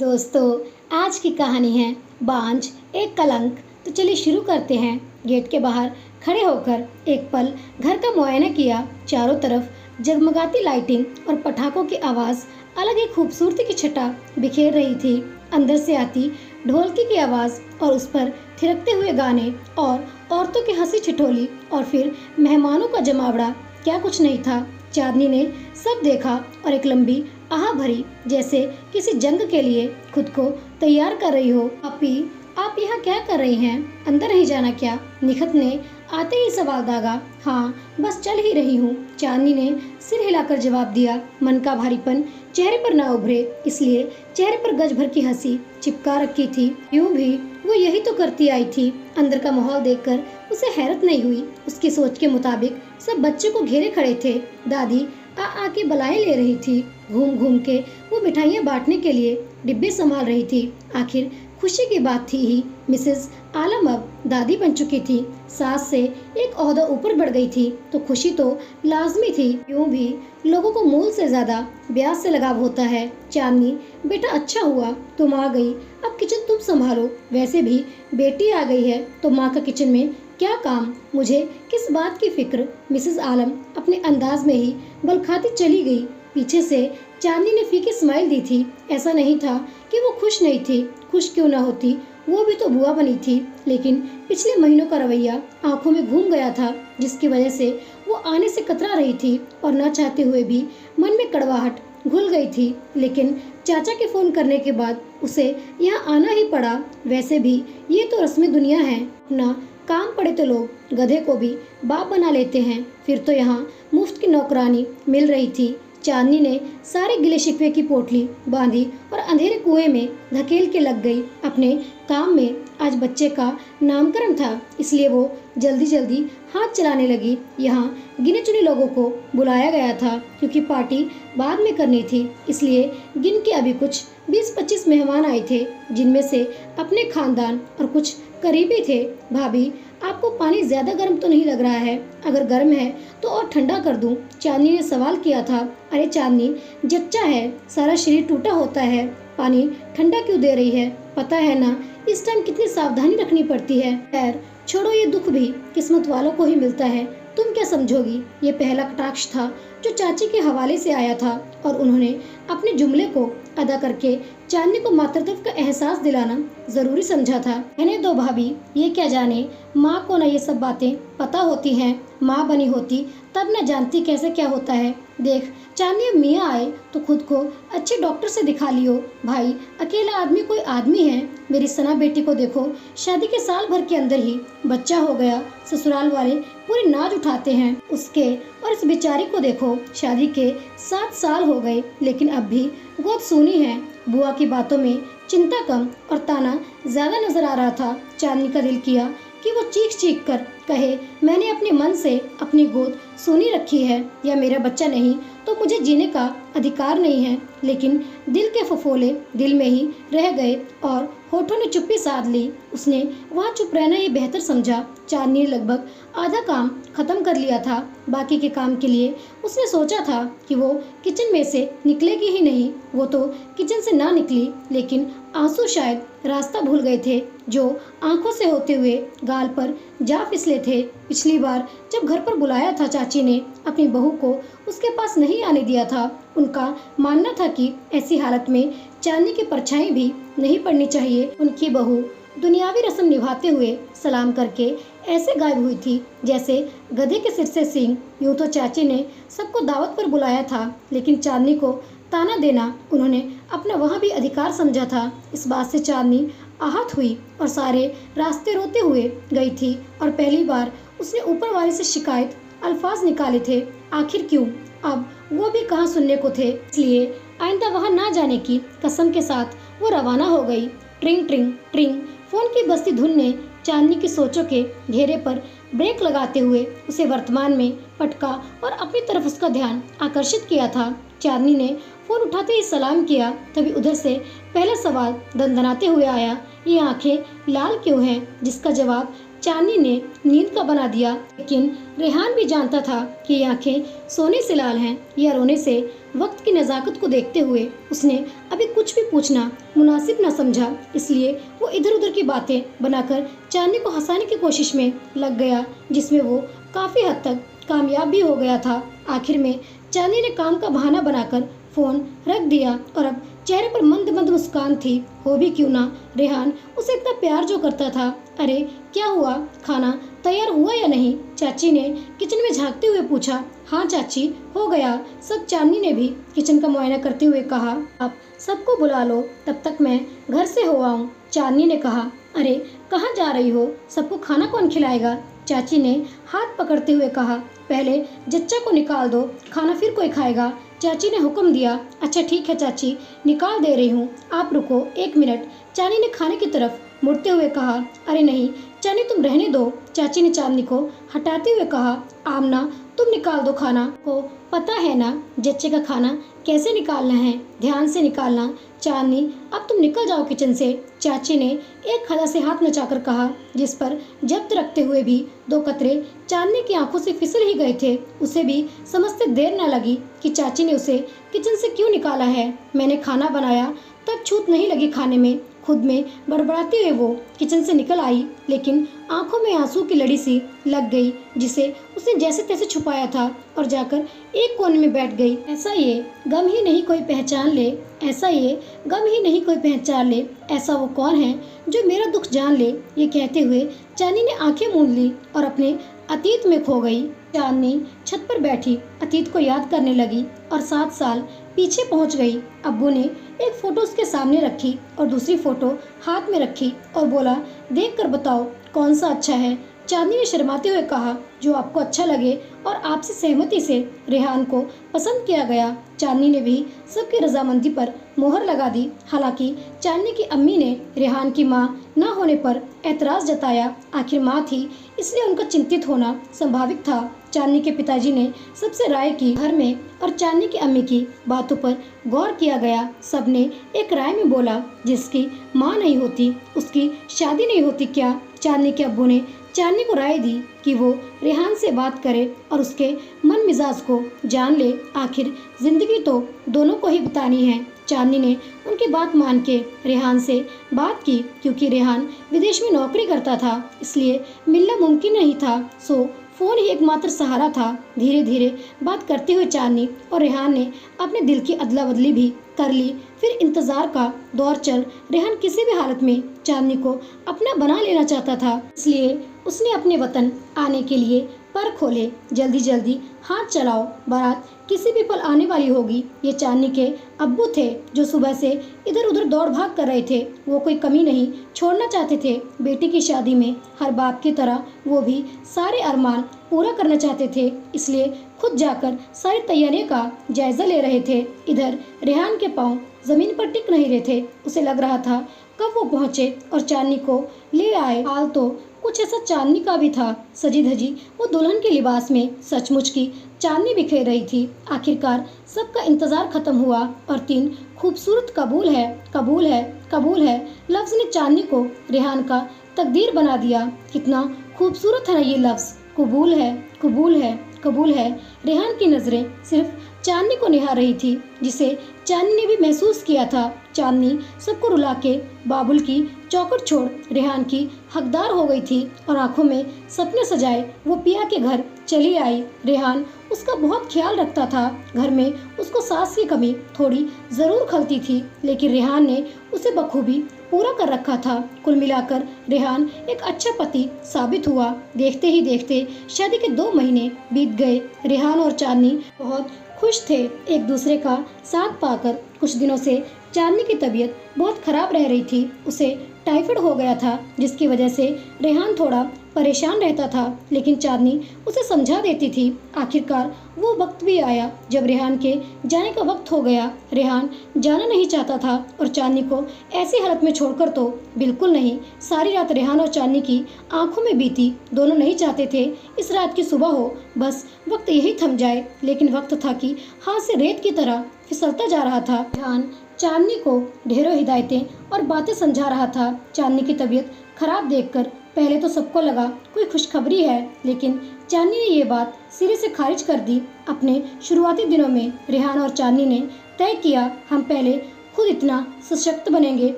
दोस्तों, आज की कहानी है बांझ एक कलंक। तो चलिए शुरू करते हैं। गेट के बाहर खड़े होकर एक पल घर का मुआयना किया। चारों तरफ जगमगाती लाइटिंग और पटाखों की आवाज़ अलग ही खूबसूरती की छटा बिखेर रही थी। अंदर से आती ढोलकी की आवाज़ और उस पर थिरकते हुए गाने और औरतों की हंसी ठिठोली और फिर मेहमानों का जमावड़ा, क्या कुछ नहीं था। चांदनी ने सब देखा और एक लंबी आह भरी, जैसे किसी जंग के लिए खुद को तैयार कर रही हो। अपी, आप यहाँ क्या कर रही हैं? अंदर नहीं जाना क्या? निखत ने आते ही सवाल दागा। हाँ, बस चल ही रही हूँ, चांदनी ने सिर हिलाकर जवाब दिया। मन का भारीपन चेहरे पर ना उभरे, इसलिए चेहरे पर गज भर की हंसी चिपका रखी थी। यूं भी वो यही तो करती आई थी। अंदर का माहौल देखकर उसे हैरत नहीं हुई। उसकी सोच के मुताबिक सब बच्चे को घेरे खड़े थे। दादी आ के बलाएं ले रही थी। घूम घूम के वो मिठाइयाँ बांटने के लिए डिब्बे संभाल रही थी। आखिर खुशी की बात थी ही। मिसेस आलम अब दादी बन चुकी थी। सास से एक ओहदा ऊपर बढ़ गई थी, तो खुशी तो लाजमी थी। यूं भी लोगों को मूल से ज्यादा ब्याज से लगाव होता है। चांदनी, बेटा अच्छा हुआ तुम आ गई, अब किचन तुम संभालो। वैसे भी बेटी आ गई है तो माँ का किचन में क्या काम, मुझे किस बात की फिक्र। मिसेस आलम अपने अंदाज में ही बल खाती चली गई। पीछे से चांदनी ने फीकी स्माइल दी थी। ऐसा नहीं था कि वो खुश नहीं थी, खुश क्यों ना होती, वो भी तो बुआ बनी थी। लेकिन पिछले महीनों का रवैया आंखों में घूम गया था, जिसकी वजह से वो आने से कतरा रही थी और न चाहते हुए भी मन में कड़वाहट घुल गई थी। लेकिन चाचा के फोन करने के बाद उसे यहाँ आना ही पड़ा। वैसे भी ये तो रस्मी दुनिया है, अपना काम पड़े तो लोग गधे को भी बाप बना लेते हैं। फिर तो यहाँ मुफ्त की नौकरानी मिल रही थी। चांदनी ने सारे गिले शिकवे की पोटली बांधी और अंधेरे कुएं में धकेल के लग गई अपने काम में। आज बच्चे का नामकरण था, इसलिए वो जल्दी जल्दी हाथ चलाने लगी। यहाँ गिने चुने लोगों को बुलाया गया था, क्योंकि पार्टी बाद में करनी थी। इसलिए गिन के अभी कुछ 20-25 मेहमान आए थे, जिनमें से अपने खानदान और कुछ करीबी थे। भाभी, आपको पानी ज्यादा गर्म तो नहीं लग रहा है? अगर गर्म है तो और ठंडा कर दूं? चांदनी ने सवाल किया था। अरे चांदनी, जच्चा है, सारा शरीर टूटा होता है, पानी ठंडा क्यों दे रही है? पता है ना इस टाइम कितनी सावधानी रखनी पड़ती है। खैर छोड़ो, ये दुख भी किस्मत वालों को ही मिलता है, तुम क्या समझोगी? ये पहला कटाक्ष था जो चाची के हवाले से आया था और उन्होंने अपने जुमले को अदा करके चांदनी को मातृत्व का एहसास दिलाना जरूरी समझा था। कहने दो भाभी, ये क्या जाने, माँ को न ये सब बातें पता होती हैं। माँ बनी होती तब न जानती कैसे क्या होता है। देख चांदनी, अब मियाँ आए तो खुद को अच्छे डॉक्टर से दिखा लियो। भाई, अकेला आदमी कोई आदमी है? मेरी सना बेटी को देखो, शादी के साल भर के अंदर ही बच्चा हो गया। ससुराल वाले पूरी नाज उठाते हैं उसके, और इस बेचारी को देखो, शादी के 7 साल हो गए लेकिन अब भी गोद सूनी है। बुआ की बातों में चिंता कम और ताना ज्यादा नजर आ रहा था। चांदनी का दिल किया कि वो चीख चीख कर कहे, मैंने अपने मन से अपनी गोद सूनी रखी है, या मेरा बच्चा नहीं तो मुझे जीने का अधिकार नहीं है। लेकिन दिल के फफोले दिल में ही रह गए और होठों ने चुप्पी साध ली। उसने वहाँ चुप रहना ही बेहतर समझा। चांदनी ने लगभग आधा काम खत्म कर लिया था। बाकी के काम के लिए उसने सोचा था कि वो किचन में से निकलेगी ही नहीं। वो तो किचन से ना निकली, लेकिन आंसू शायद रास्ता भूल गए थे, जो आंखों से होते हुए गाल पर जा फिसले थे। पिछली बार जब घर पर बुलाया था, चाची ने अपनी बहू को उसके पास नहीं आने दिया था। उनका मानना था कि ऐसी हालत में चांदनी की परछाई भी नहीं पड़नी चाहिए। उनकी बहू दुनियावी रस्म निभाते हुए सलाम करके ऐसे गायब हुई थी जैसे गधे के सिर से सींग। यूं तो चाची ने सबको दावत पर बुलाया था, लेकिन चांदनी को ताना देना उन्होंने अपना वहाँ भी अधिकार समझा था। इस बात से चांदनी आहत हुई और सारे रास्ते रोते हुए गई थी। और पहली बार उसने ऊपर वाले से शिकायत अल्फाज निकाले थे। आखिर क्यों? अब वो भी कहाँ सुनने को थे। इसलिए आइंदा वहाँ ना जाने की कसम के साथ वो रवाना हो गई। ट्रिंग ट्रिंग ट्रिंग, फोन की बजती धुन ने चांदनी की सोचों के घेरे पर ब्रेक लगाते हुए उसे वर्तमान में पटका और अपनी तरफ उसका ध्यान आकर्षित किया था। चांदनी ने फोन उठाते ही सलाम किया, तभी उधर से पहला सवाल दंदनाते हुए आया, ये आंखें लाल क्यों हैं? जिसका जवाब चांदनी ने नींद का बना दिया, लेकिन रेहान भी जानता था कि ये आंखें सोने से लाल हैं या रोने से। वक्त की नज़ाकत को देखते हुए उसने अभी कुछ भी पूछना मुनासिब न समझा, इसलिए वो इधर उधर की बातें बनाकर चांदनी को हंसाने की कोशिश में लग गया, जिसमें वो काफ़ी हद तक कामयाब भी हो गया था। आखिर में चांदनी ने काम का बहाना बनाकर फ़ोन रख दिया और अब चेहरे पर मंद मंद मुस्कान थी। हो भी क्यों ना, रेहान उसे इतना प्यार जो करता था। अरे क्या हुआ, खाना तैयार हुआ या नहीं? चाची ने किचन में झांकते हुए पूछा। हाँ चाची, हो गया सब। चांदनी ने भी किचन का मुआयना करते हुए कहा। आप सबको बुला लो, तब तक मैं घर से हो आऊँ। चांदनी ने कहा। अरे कहाँ जा रही हो, सबको खाना कौन खिलाएगा? चाची ने हाथ पकड़ते हुए कहा। पहले जच्चा को निकाल दो, खाना फिर कोई खाएगा। चाची ने हुक्म दिया। अच्छा ठीक है चाची, निकाल दे रही हूँ, आप रुको 1 मिनट। चांदनी ने खाने की तरफ मुड़ते हुए कहा। अरे नहीं चांदनी, तुम रहने दो। चाची ने चांदनी को हटाते हुए कहा। आमना, तुम निकाल दो खाना को, पता है ना जच्चे का खाना कैसे निकालना है, ध्यान से निकालना। चांदनी, अब तुम निकल जाओ किचन से। चाची ने एक खदा से हाथ नचाकर कहा, जिस पर जब्त रखते हुए भी 2 कतरे चांदनी की आंखों से फिसल ही गए थे। उसे भी समझते देर न लगी कि चाची ने उसे किचन से क्यों निकाला है। मैंने खाना बनाया, तब छूत नहीं लगी खाने में। खुद में बड़बड़ाते हुए वो किचन से निकल आई, लेकिन आंखों में आंसू की लड़ी सी लग गई, जिसे उसने जैसे तैसे छुपाया था, और जाकर एक कोने में बैठ गई। ऐसा ये गम ही नहीं कोई पहचान ले, ऐसा ये गम ही नहीं कोई पहचान ले, ऐसा वो कौन है जो मेरा दुख जान ले। ये कहते हुए चांदनी ने आंखें मूंद ली और अपने अतीत में खो गई। चांदनी छत पर बैठी अतीत को याद करने लगी और 7 साल पीछे पहुंच गई। अब्बू ने एक फोटो उसके सामने रखी और दूसरी फोटो हाथ में रखी और बोला, देख कर बताओ कौन सा अच्छा है। चांदनी ने शर्माते हुए कहा, जो आपको अच्छा लगे और आपसे सहमति से रेहान को पसंद किया गया। चांदनी ने भी सबकी रजामंदी पर मोहर लगा दी। हालांकि चांदनी की अम्मी ने रेहान की मां न होने पर एतराज़ जताया। आखिर मां थी, इसलिए उनका चिंतित होना स्वाभाविक था। चांदनी के पिताजी ने सबसे राय की घर में और चांदनी की अम्मी की बातों पर गौर किया गया। सबने एक राय में बोला, जिसकी माँ नहीं होती उसकी शादी नहीं होती क्या? चांदनी के अब्बू ने चांदनी को राय दी कि वो रेहान से बात करे और उसके मन मिजाज को जान ले। आखिर जिंदगी तो दोनों को ही बितानी है। चांदनी ने उनकी बात मान के रेहान से बात की, क्योंकि रेहान विदेश में नौकरी करता था, इसलिए मिलना मुमकिन नहीं था। सो फ़ोन ही एकमात्र सहारा था। धीरे धीरे बात करते हुए चांदनी और रेहान ने अपने दिल की अदला बदली भी कर ली। फिर इंतज़ार का दौर चल। रेहान किसी भी हालत में चांदनी को अपना बना लेना चाहता था, इसलिए उसने अपने वतन आने के लिए पर खोले। जल्दी जल्दी हाथ चलाओ, बारात किसी भी पल आने वाली होगी। ये चांदनी के अब्बू थे, जो सुबह से इधर उधर दौड़ भाग कर रहे थे। वो कोई कमी नहीं छोड़ना चाहते थे। बेटी की शादी में हर बाप की तरह वो भी सारे अरमान पूरा करना चाहते थे, इसलिए खुद जाकर सारी तैयारियों का जायजा ले रहे थे। इधर रेहान के पांव जमीन पर टिक नहीं रहे थे। उसे लग रहा था कब वो पहुंचे और चांदनी को ले आए। हाल तो कुछ ऐसा चांदनी का भी था। सजी धजी वो दुल्हन के लिबास में सचमुच की चांदनी बिखेर रही थी। आखिरकार सबका इंतजार खत्म हुआ और 3 खूबसूरत कबूल है, कबूल है, कबूल है लफ्ज़ ने चांदनी को रेहान का तकदीर बना दिया। कितना खूबसूरत है ना ये लफ्ज़, कबूल है, कबूल है, कबूल है। रेहान की नज़रें सिर्फ चांदनी को निहार रही थी, जिसे चांदनी ने भी महसूस किया था। चांदनी सबको रुला के बाबुल की चौखट छोड़ रेहान की हकदार हो गई थी और आंखों में सपने सजाए वो पिया के घर चली आई। रेहान उसका बहुत ख्याल रखता था। घर में उसको सास की कमी थोड़ी ज़रूर खलती थी, लेकिन रेहान ने उसे बखूबी पूरा कर रखा था। कुल मिलाकर रेहान एक अच्छा पति साबित हुआ। देखते ही देखते शादी के 2 महीने बीत गए। रेहान और चांदनी बहुत खुश थे एक दूसरे का साथ पाकर। कुछ दिनों से चांदनी की तबीयत बहुत खराब रह रही थी। उसे टाइफाइड हो गया था, जिसकी वजह से रेहान थोड़ा परेशान रहता था, लेकिन चांदनी उसे समझा देती थी। आखिरकार वो वक्त भी आया जब रेहान के जाने का वक्त हो गया। रेहान जाना नहीं चाहता था और चांदनी को ऐसी हालत में छोड़कर तो बिल्कुल नहीं। सारी रात रेहान और चांदनी की आंखों में बीती। दोनों नहीं चाहते थे इस रात की सुबह हो, बस वक्त यही थम जाए। लेकिन वक्त था कि हाथ से रेत की तरह फिसलता जा रहा था। रेहान चांदनी को ढेरों हिदायतें और बातें समझा रहा था। चांदनी की तबीयत खराब देखकर पहले तो सबको लगा कोई खुशखबरी है, लेकिन चांदनी ने ये बात सिरे से खारिज कर दी। अपने शुरुआती दिनों में रेहान और चांदनी ने तय किया, हम पहले खुद इतना सशक्त बनेंगे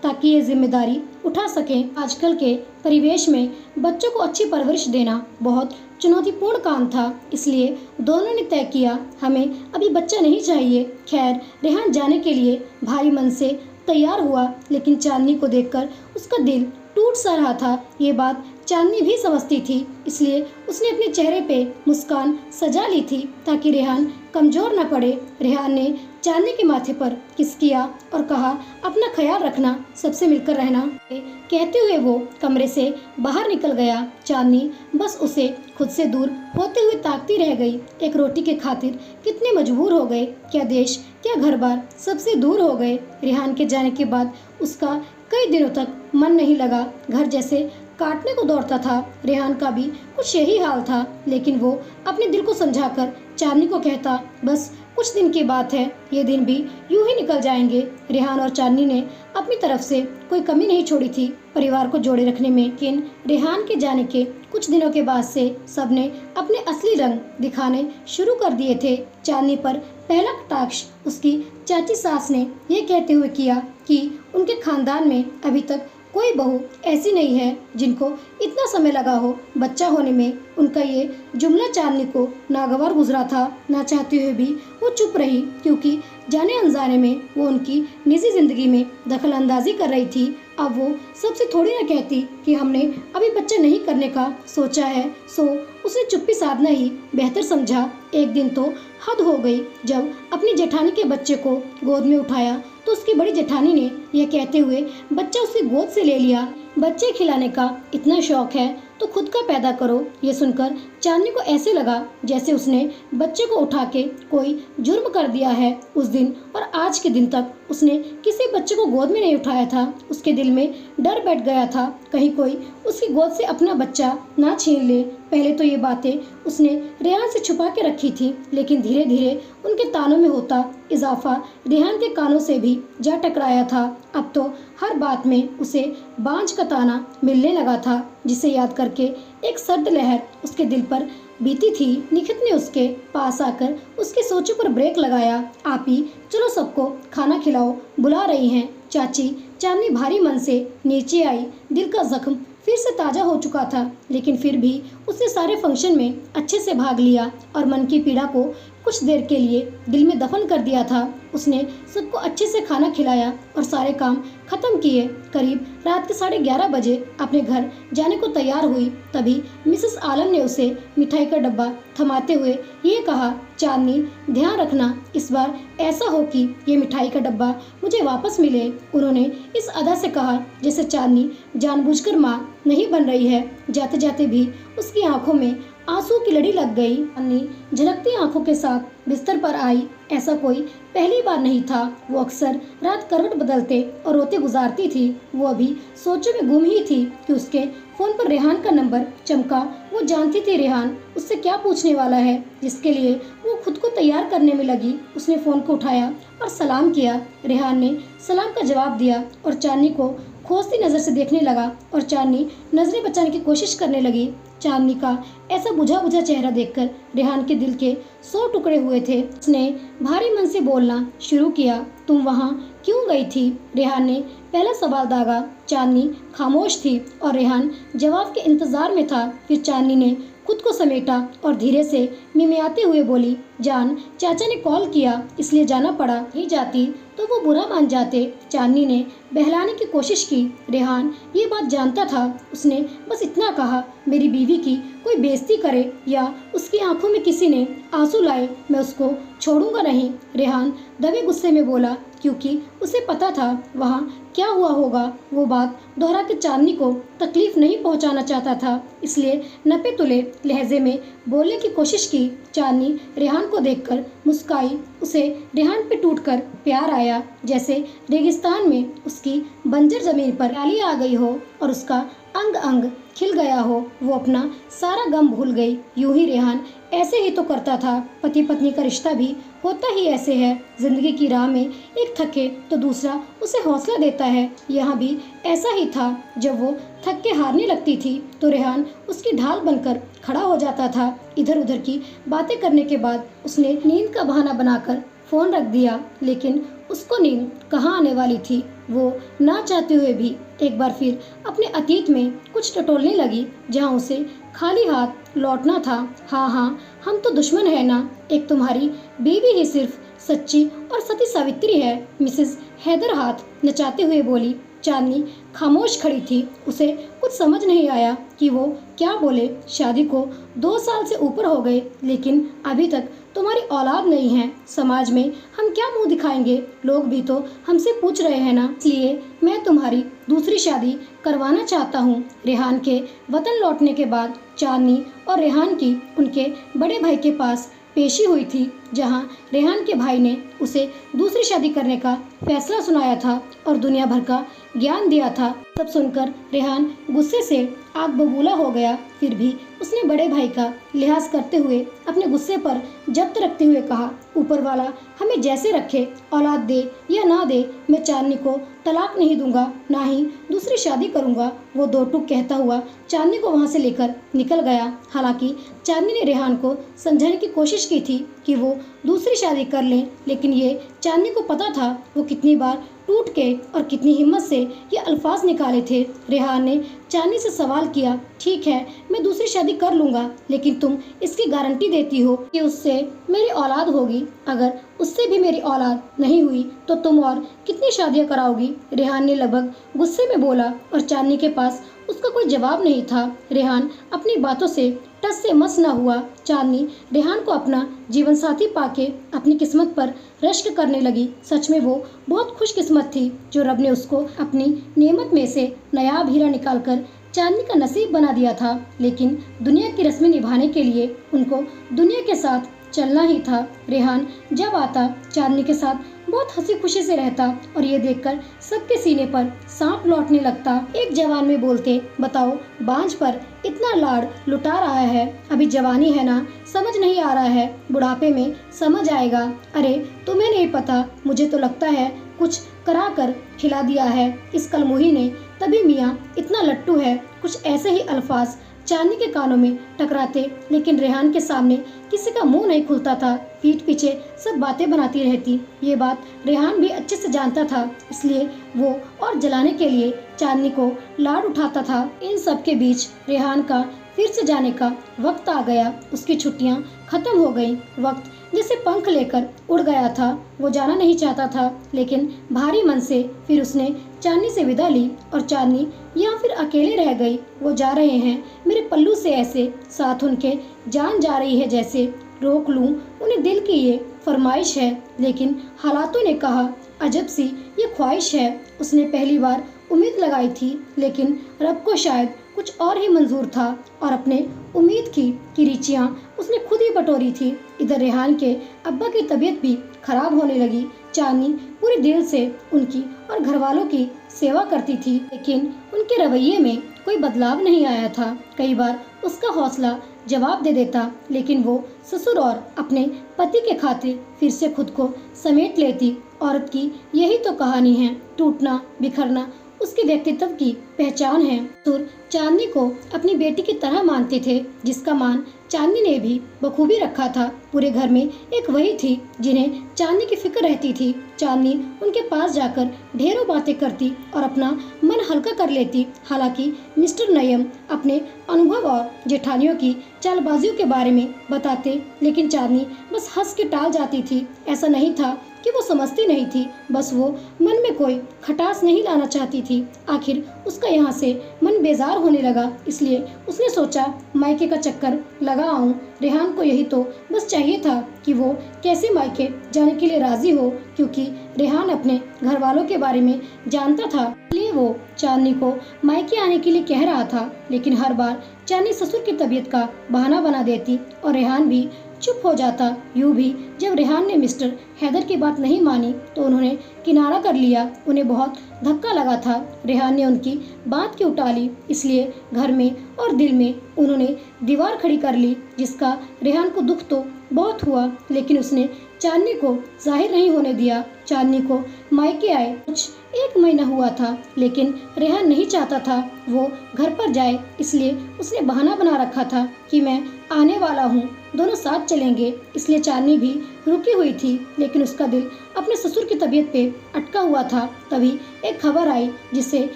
ताकि ये जिम्मेदारी उठा सकें। आजकल के परिवेश में बच्चों को अच्छी परवरिश देना बहुत चुनौतीपूर्ण काम था, इसलिए दोनों ने तय किया हमें अभी बच्चा नहीं चाहिए। खैर, रेहान जाने के लिए भारी मन से तैयार हुआ, लेकिन चांदनी को देखकर उसका दिल टूट सा रहा था। ये बात चांदनी भी समझती थी, इसलिए उसने अपने चेहरे पे मुस्कान सजा ली थी ताकि रेहान कमजोर न पड़े। रेहान ने चांदनी के माथे पर किस किया और कहा, अपना ख्याल रखना, सबसे मिलकर रहना। कहते हुए वो कमरे से बाहर निकल गया। चांदनी बस उसे खुद से दूर होते हुए ताकती रह गई। एक रोटी के खातिर कितने मजबूर हो गए, क्या देश क्या घर बार सबसे दूर हो गए। रेहान के जाने के बाद उसका कई दिनों तक मन नहीं लगा, घर जैसे काटने को दौड़ता था। रेहान का भी कुछ यही हाल था, लेकिन वो अपने दिल को समझाकर चांदनी को कहता, बस कुछ दिन की बात है, ये दिन भी यूं ही निकल जाएंगे। रेहान और चांदनी ने अपनी तरफ से कोई कमी नहीं छोड़ी थी परिवार को जोड़े रखने में, लेकिन रेहान के जाने के कुछ दिनों के बाद से सबने अपने असली रंग दिखाने शुरू कर दिए थे। चांदनी पर पहला कटाक्ष उसकी चाची सास ने ये कहते हुए किया कि उनके खानदान में अभी तक कोई बहू ऐसी नहीं है जिनको इतना समय लगा हो बच्चा होने में। उनका ये जुमला चांदनी को नागवार गुजरा था। ना चाहते हुए भी वो चुप रही, क्योंकि जाने अनजाने में वो उनकी निजी जिंदगी में दखल अंदाजी कर रही थी। अब वो सबसे थोड़ी ना कहती कि हमने अभी बच्चा नहीं करने का सोचा है, सो उसने चुप्पी साधना ही बेहतर समझा। एक दिन तो हद हो गई, जब अपनी जेठानी के बच्चे को गोद में उठाया तो उसकी बड़ी जेठानी ने यह कहते हुए बच्चा उसकी गोद से ले लिया, बच्चे खिलाने का इतना शौक है तो खुद का पैदा करो। ये सुनकर चांदनी को ऐसे लगा जैसे उसने बच्चे को उठा के कोई जुर्म कर दिया है। उस दिन और आज के दिन तक उसने किसी बच्चे को गोद में नहीं उठाया था। उसके दिल में डर बैठ गया था, कहीं कोई उसकी गोद से अपना बच्चा ना छीन ले। पहले तो ये बातें उसने रेहान से छुपा के रखी थी, लेकिन धीरे धीरे उनके तानों में होता इजाफा रेहान के कानों से भी जा टकराया था। अब तो हर बात में उसे बांझ का ताना मिलने लगा था, जिसे याद करके एक सर्द लहर उसके दिल पर बीती थी। निखित ने उसके पास आकर उसकी सोचों पर ब्रेक लगाया। आप ही चलो, सबको खाना खिलाओ, बुला रही हैं चाची। चांदनी भारी मन से नीचे आई। दिल का जख्म फिर से ताज़ा हो चुका था, लेकिन फिर भी उसने सारे फंक्शन में अच्छे से भाग लिया और मन की पीड़ा को कुछ देर के लिए दिल में दफन कर दिया था। उसने सबको अच्छे से खाना खिलाया और सारे काम खत्म किए। करीब रात के 11:30 बजे अपने घर जाने को तैयार हुई, तभी मिसेस आलम ने उसे मिठाई का डब्बा थमाते हुए ये कहा, चांदनी ध्यान रखना, इस बार ऐसा हो कि ये मिठाई का डब्बा मुझे वापस मिले। उन्होंने इस अदा से कहा जैसे चांदनी जानबूझकर माँ नहीं बन रही है। जाते जाते भी उसकी आंखों में आंसू की लड़ी लग गई। चांदनी झलकती आंखों के साथ बिस्तर पर आई। ऐसा कोई पहली बार नहीं था। वो अक्सर रात करवट बदलते और रोते गुजारती थी। वो अभी सोचों में गुम ही थी कि उसके फोन पर रेहान का नंबर चमका। वो जानती थी रेहान उससे क्या पूछने वाला है, जिसके लिए वो खुद को तैयार करने में लगी। उसने फोन को उठाया और सलाम किया। रेहान ने सलाम का जवाब दिया और चांदनी को खोजती नजर से देखने लगा और चांदनी नजरें बचाने की कोशिश करने लगी। चांदनी का ऐसा बुझा बुझा चेहरा देखकर रेहान के दिल के 100 टुकड़े हुए थे। उसने भारी मन से बोलना शुरू किया, तुम वहाँ क्यों गई थी? रेहान ने पहला सवाल दागा। चांदनी खामोश थी और रेहान जवाब के इंतजार में था। फिर चांदनी ने खुद को समेटा और धीरे से मिमियाते हुए बोली, जान, चाचा ने कॉल किया इसलिए जाना पड़ा, नहीं जाती तो वो बुरा मान जाते। चांदनी ने बहलाने की कोशिश की। रेहान ये बात जानता था। उसने बस इतना कहा, मेरी बीवी की कोई बेइज्जती करे या उसकी आंखों में किसी ने आंसू लाए, मैं उसको छोड़ूंगा नहीं। रेहान दबे गुस्से में बोला, क्योंकि उसे पता था वहाँ क्या हुआ होगा। वो बात दोहरा के चांदनी को तकलीफ नहीं पहुंचाना चाहता था, इसलिए नपे तुले लहजे में बोलने की कोशिश की। चांदनी रेहान को देखकर मुस्काई। उसे रेहान पे टूटकर प्यार आया, जैसे रेगिस्तान में उसकी बंजर जमीन पर डाली आ गई हो और उसका अंग अंग खिल गया हो, वो अपना सारा गम भूल गई। यूं ही रेहान ऐसे ही तो करता था। पति पत्नी का रिश्ता भी होता ही ऐसे है। जिंदगी की राह में एक थके तो दूसरा उसे हौसला देता है। यहाँ भी ऐसा ही था। जब वो थक के हारने लगती थी तो रेहान उसकी ढाल बनकर खड़ा हो जाता था। इधर उधर की बातें करने के बाद उसने नींद का बहाना बनाकर फोन रख दिया, लेकिन उसको नींद कहाँ आने वाली थी। वो ना चाहते हुए भी एक बार फिर अपने अतीत में कुछ टटोलने लगी, जहाँ उसे खाली हाथ लौटना था। हाँ हाँ, हम तो दुश्मन है ना। एक तुम्हारी बीवी ही सिर्फ सच्ची और सती सावित्री है, मिसेस हैदर हाथ नचाते हुए बोली। चांदनी खामोश खड़ी थी। उसे कुछ समझ नहीं आया कि वो क्या बोले। शादी को 2 साल से ऊपर हो गए, लेकिन अभी तक तुम्हारी औलाद नहीं है। समाज में हम क्या मुंह दिखाएंगे? लोग भी तो हमसे पूछ रहे हैं ना। इसलिए मैं तुम्हारी दूसरी शादी करवाना चाहता हूँ। रेहान के वतन लौटने के बाद चांदनी और रेहान की उनके बड़े भाई के पास पेशी हुई थी, जहाँ रेहान के भाई ने उसे दूसरी शादी करने का फैसला सुनाया था और दुनिया भर का ज्ञान दिया था। सब सुनकर रेहान गुस्से से आग बबूला हो गया। फिर भी उसने बड़े भाई का लिहाज करते हुए अपने गुस्से पर जब्त रखते हुए कहा, ऊपर वाला हमें जैसे रखे, औलाद दे या ना दे, मैं चांदनी को तलाक नहीं दूंगा, ना ही दूसरी शादी करूंगा। वो 2 टूक कहता हुआ चांदनी को वहां से लेकर निकल गया। हालांकि चांदनी ने रेहान को समझाने की कोशिश की थी कि वो दूसरी शादी कर लें, लेकिन ये चांदनी को पता था वो कितनी बार टूट के और कितनी हिम्मत से ये अल्फाज निकाले थे। रेहान ने चांदनी से सवाल किया, ठीक है मैं दूसरी शादी कर लूंगा, लेकिन तुम इसकी गारंटी देती हो कि उससे मेरी औलाद होगी? अगर उससे भी मेरी औलाद नहीं हुई तो तुम और कितनी शादियां कराओगी? रेहान ने लगभग गुस्से में बोला और चांदनी के पास उसका कोई जवाब नहीं था। रेहान अपनी बातों से टस से मस न हुआ। चांदनी रेहान को अपना जीवन साथी पाके अपनी किस्मत पर रश्क करने लगी। सच में वो बहुत खुशकिस्मत थी जो रब ने उसको अपनी नेमत में से नायाब हीरा निकालकर चांदनी का नसीब बना दिया था। लेकिन दुनिया की रस्में निभाने के लिए उनको दुनिया के साथ चलना ही था। रेहान जब आता चांदनी के साथ बहुत हंसी खुशी से रहता और ये देखकर सबके सीने पर सांप लौटने लगता। एक जवान में बोलते, बताओ बांझ पर इतना लाड़ लुटा रहा है, अभी जवानी है ना, समझ नहीं आ रहा है, बुढ़ापे में समझ आएगा। अरे तुम्हें नहीं पता, मुझे तो लगता है कुछ करा कर खिला दिया है इस कलमुही ने, तभी मियाँ इतना लट्टू है। कुछ ऐसे ही अल्फाज चांदनी के कानों में टकराते, लेकिन रेहान के सामने किसी का मुंह नहीं खुलता था। पीठ पीछे सब बातें बनाती रहती। ये बात रेहान भी अच्छे से जानता था, इसलिए वो और जलाने के लिए चांदनी को लाड उठाता था। इन सब के बीच रेहान का फिर से जाने का वक्त आ गया। उसकी छुट्टियां खत्म हो गई। वक्त जैसे पंख लेकर उड़ गया था। वो जाना नहीं चाहता था, लेकिन भारी मन से फिर उसने चांदनी से विदा ली और चांदनी यहाँ फिर अकेले रह गई। वो जा रहे हैं मेरे पल्लू से ऐसे, साथ उनके जान जा रही है जैसे, रोक लूं उन्हें दिल की ये फरमाइश है। लेकिन हालातों ने कहा, अजब सी ये ख्वाहिश है। उसने पहली बार उम्मीद लगाई थी, लेकिन रब को शायद कुछ और ही मंजूर था और अपने उम्मीद की किरीचियां उसने खुद ही बटोरी थी। इधर रेहान के अब्बा की तबीयत भी खराब होने लगी। चांदनी पूरे दिल से उनकी और घर वालों की सेवा करती थी, लेकिन उनके रवैये में कोई बदलाव नहीं आया था। कई बार उसका हौसला जवाब दे देता, लेकिन वो ससुर और अपने पति के खातिर फिर से खुद को समेट लेती। औरत की यही तो कहानी है, टूटना बिखरना उसके व्यक्तित्व की पहचान है। ससुर चांदनी को अपनी बेटी की तरह मानते थे, जिसका मान चांदनी ने भी बखूबी रखा था। पूरे घर में एक वही थी जिन्हें चांदनी की फिक्र रहती थी। चांदनी उनके पास जाकर ढेरों बातें करती और अपना मन हल्का कर लेती। हालांकि मिस्टर नयम अपने अनुभव और जेठानियों की चालबाजियों के बारे में बताते, लेकिन चांदनी बस हंस के टाल जाती थी। ऐसा नहीं था कि वो समझती नहीं थी, बस वो मन में कोई खटास नहीं लाना चाहती थी। आखिर उसका यहाँ से मन बेजार होने लगा, इसलिए उसने सोचा मायके का चक्कर लगा आऊं। रेहान को यही तो बस चाहिए था कि वो कैसे मायके जाने के लिए राजी हो, क्योंकि रेहान अपने घर वालों के बारे में जानता था, इसलिए वो चांदनी को मायके आने के लिए कह रहा था। लेकिन हर बार चांदनी ससुर की तबीयत का बहाना बना देती और रेहान भी चुप हो जाता। यूं भी जब रेहान ने मिस्टर हैदर की बात नहीं मानी तो उन्होंने किनारा कर लिया। उन्हें बहुत धक्का लगा था। रेहान ने उनकी बात क्यों टाली, इसलिए घर में और दिल में उन्होंने दीवार खड़ी कर ली, जिसका रेहान को दुख तो बहुत हुआ, लेकिन उसने चांदनी को जाहिर नहीं होने दिया। चांदनी को मायके आए कुछ 1 महीना हुआ था, लेकिन रेहान नहीं चाहता था वो घर पर जाए, इसलिए उसने बहाना बना रखा था कि मैं आने वाला हूँ, दोनों साथ चलेंगे। इसलिए चांदनी भी रुकी हुई थी, लेकिन उसका दिल अपने ससुर की तबीयत पे अटका हुआ था। तभी एक खबर आई जिससे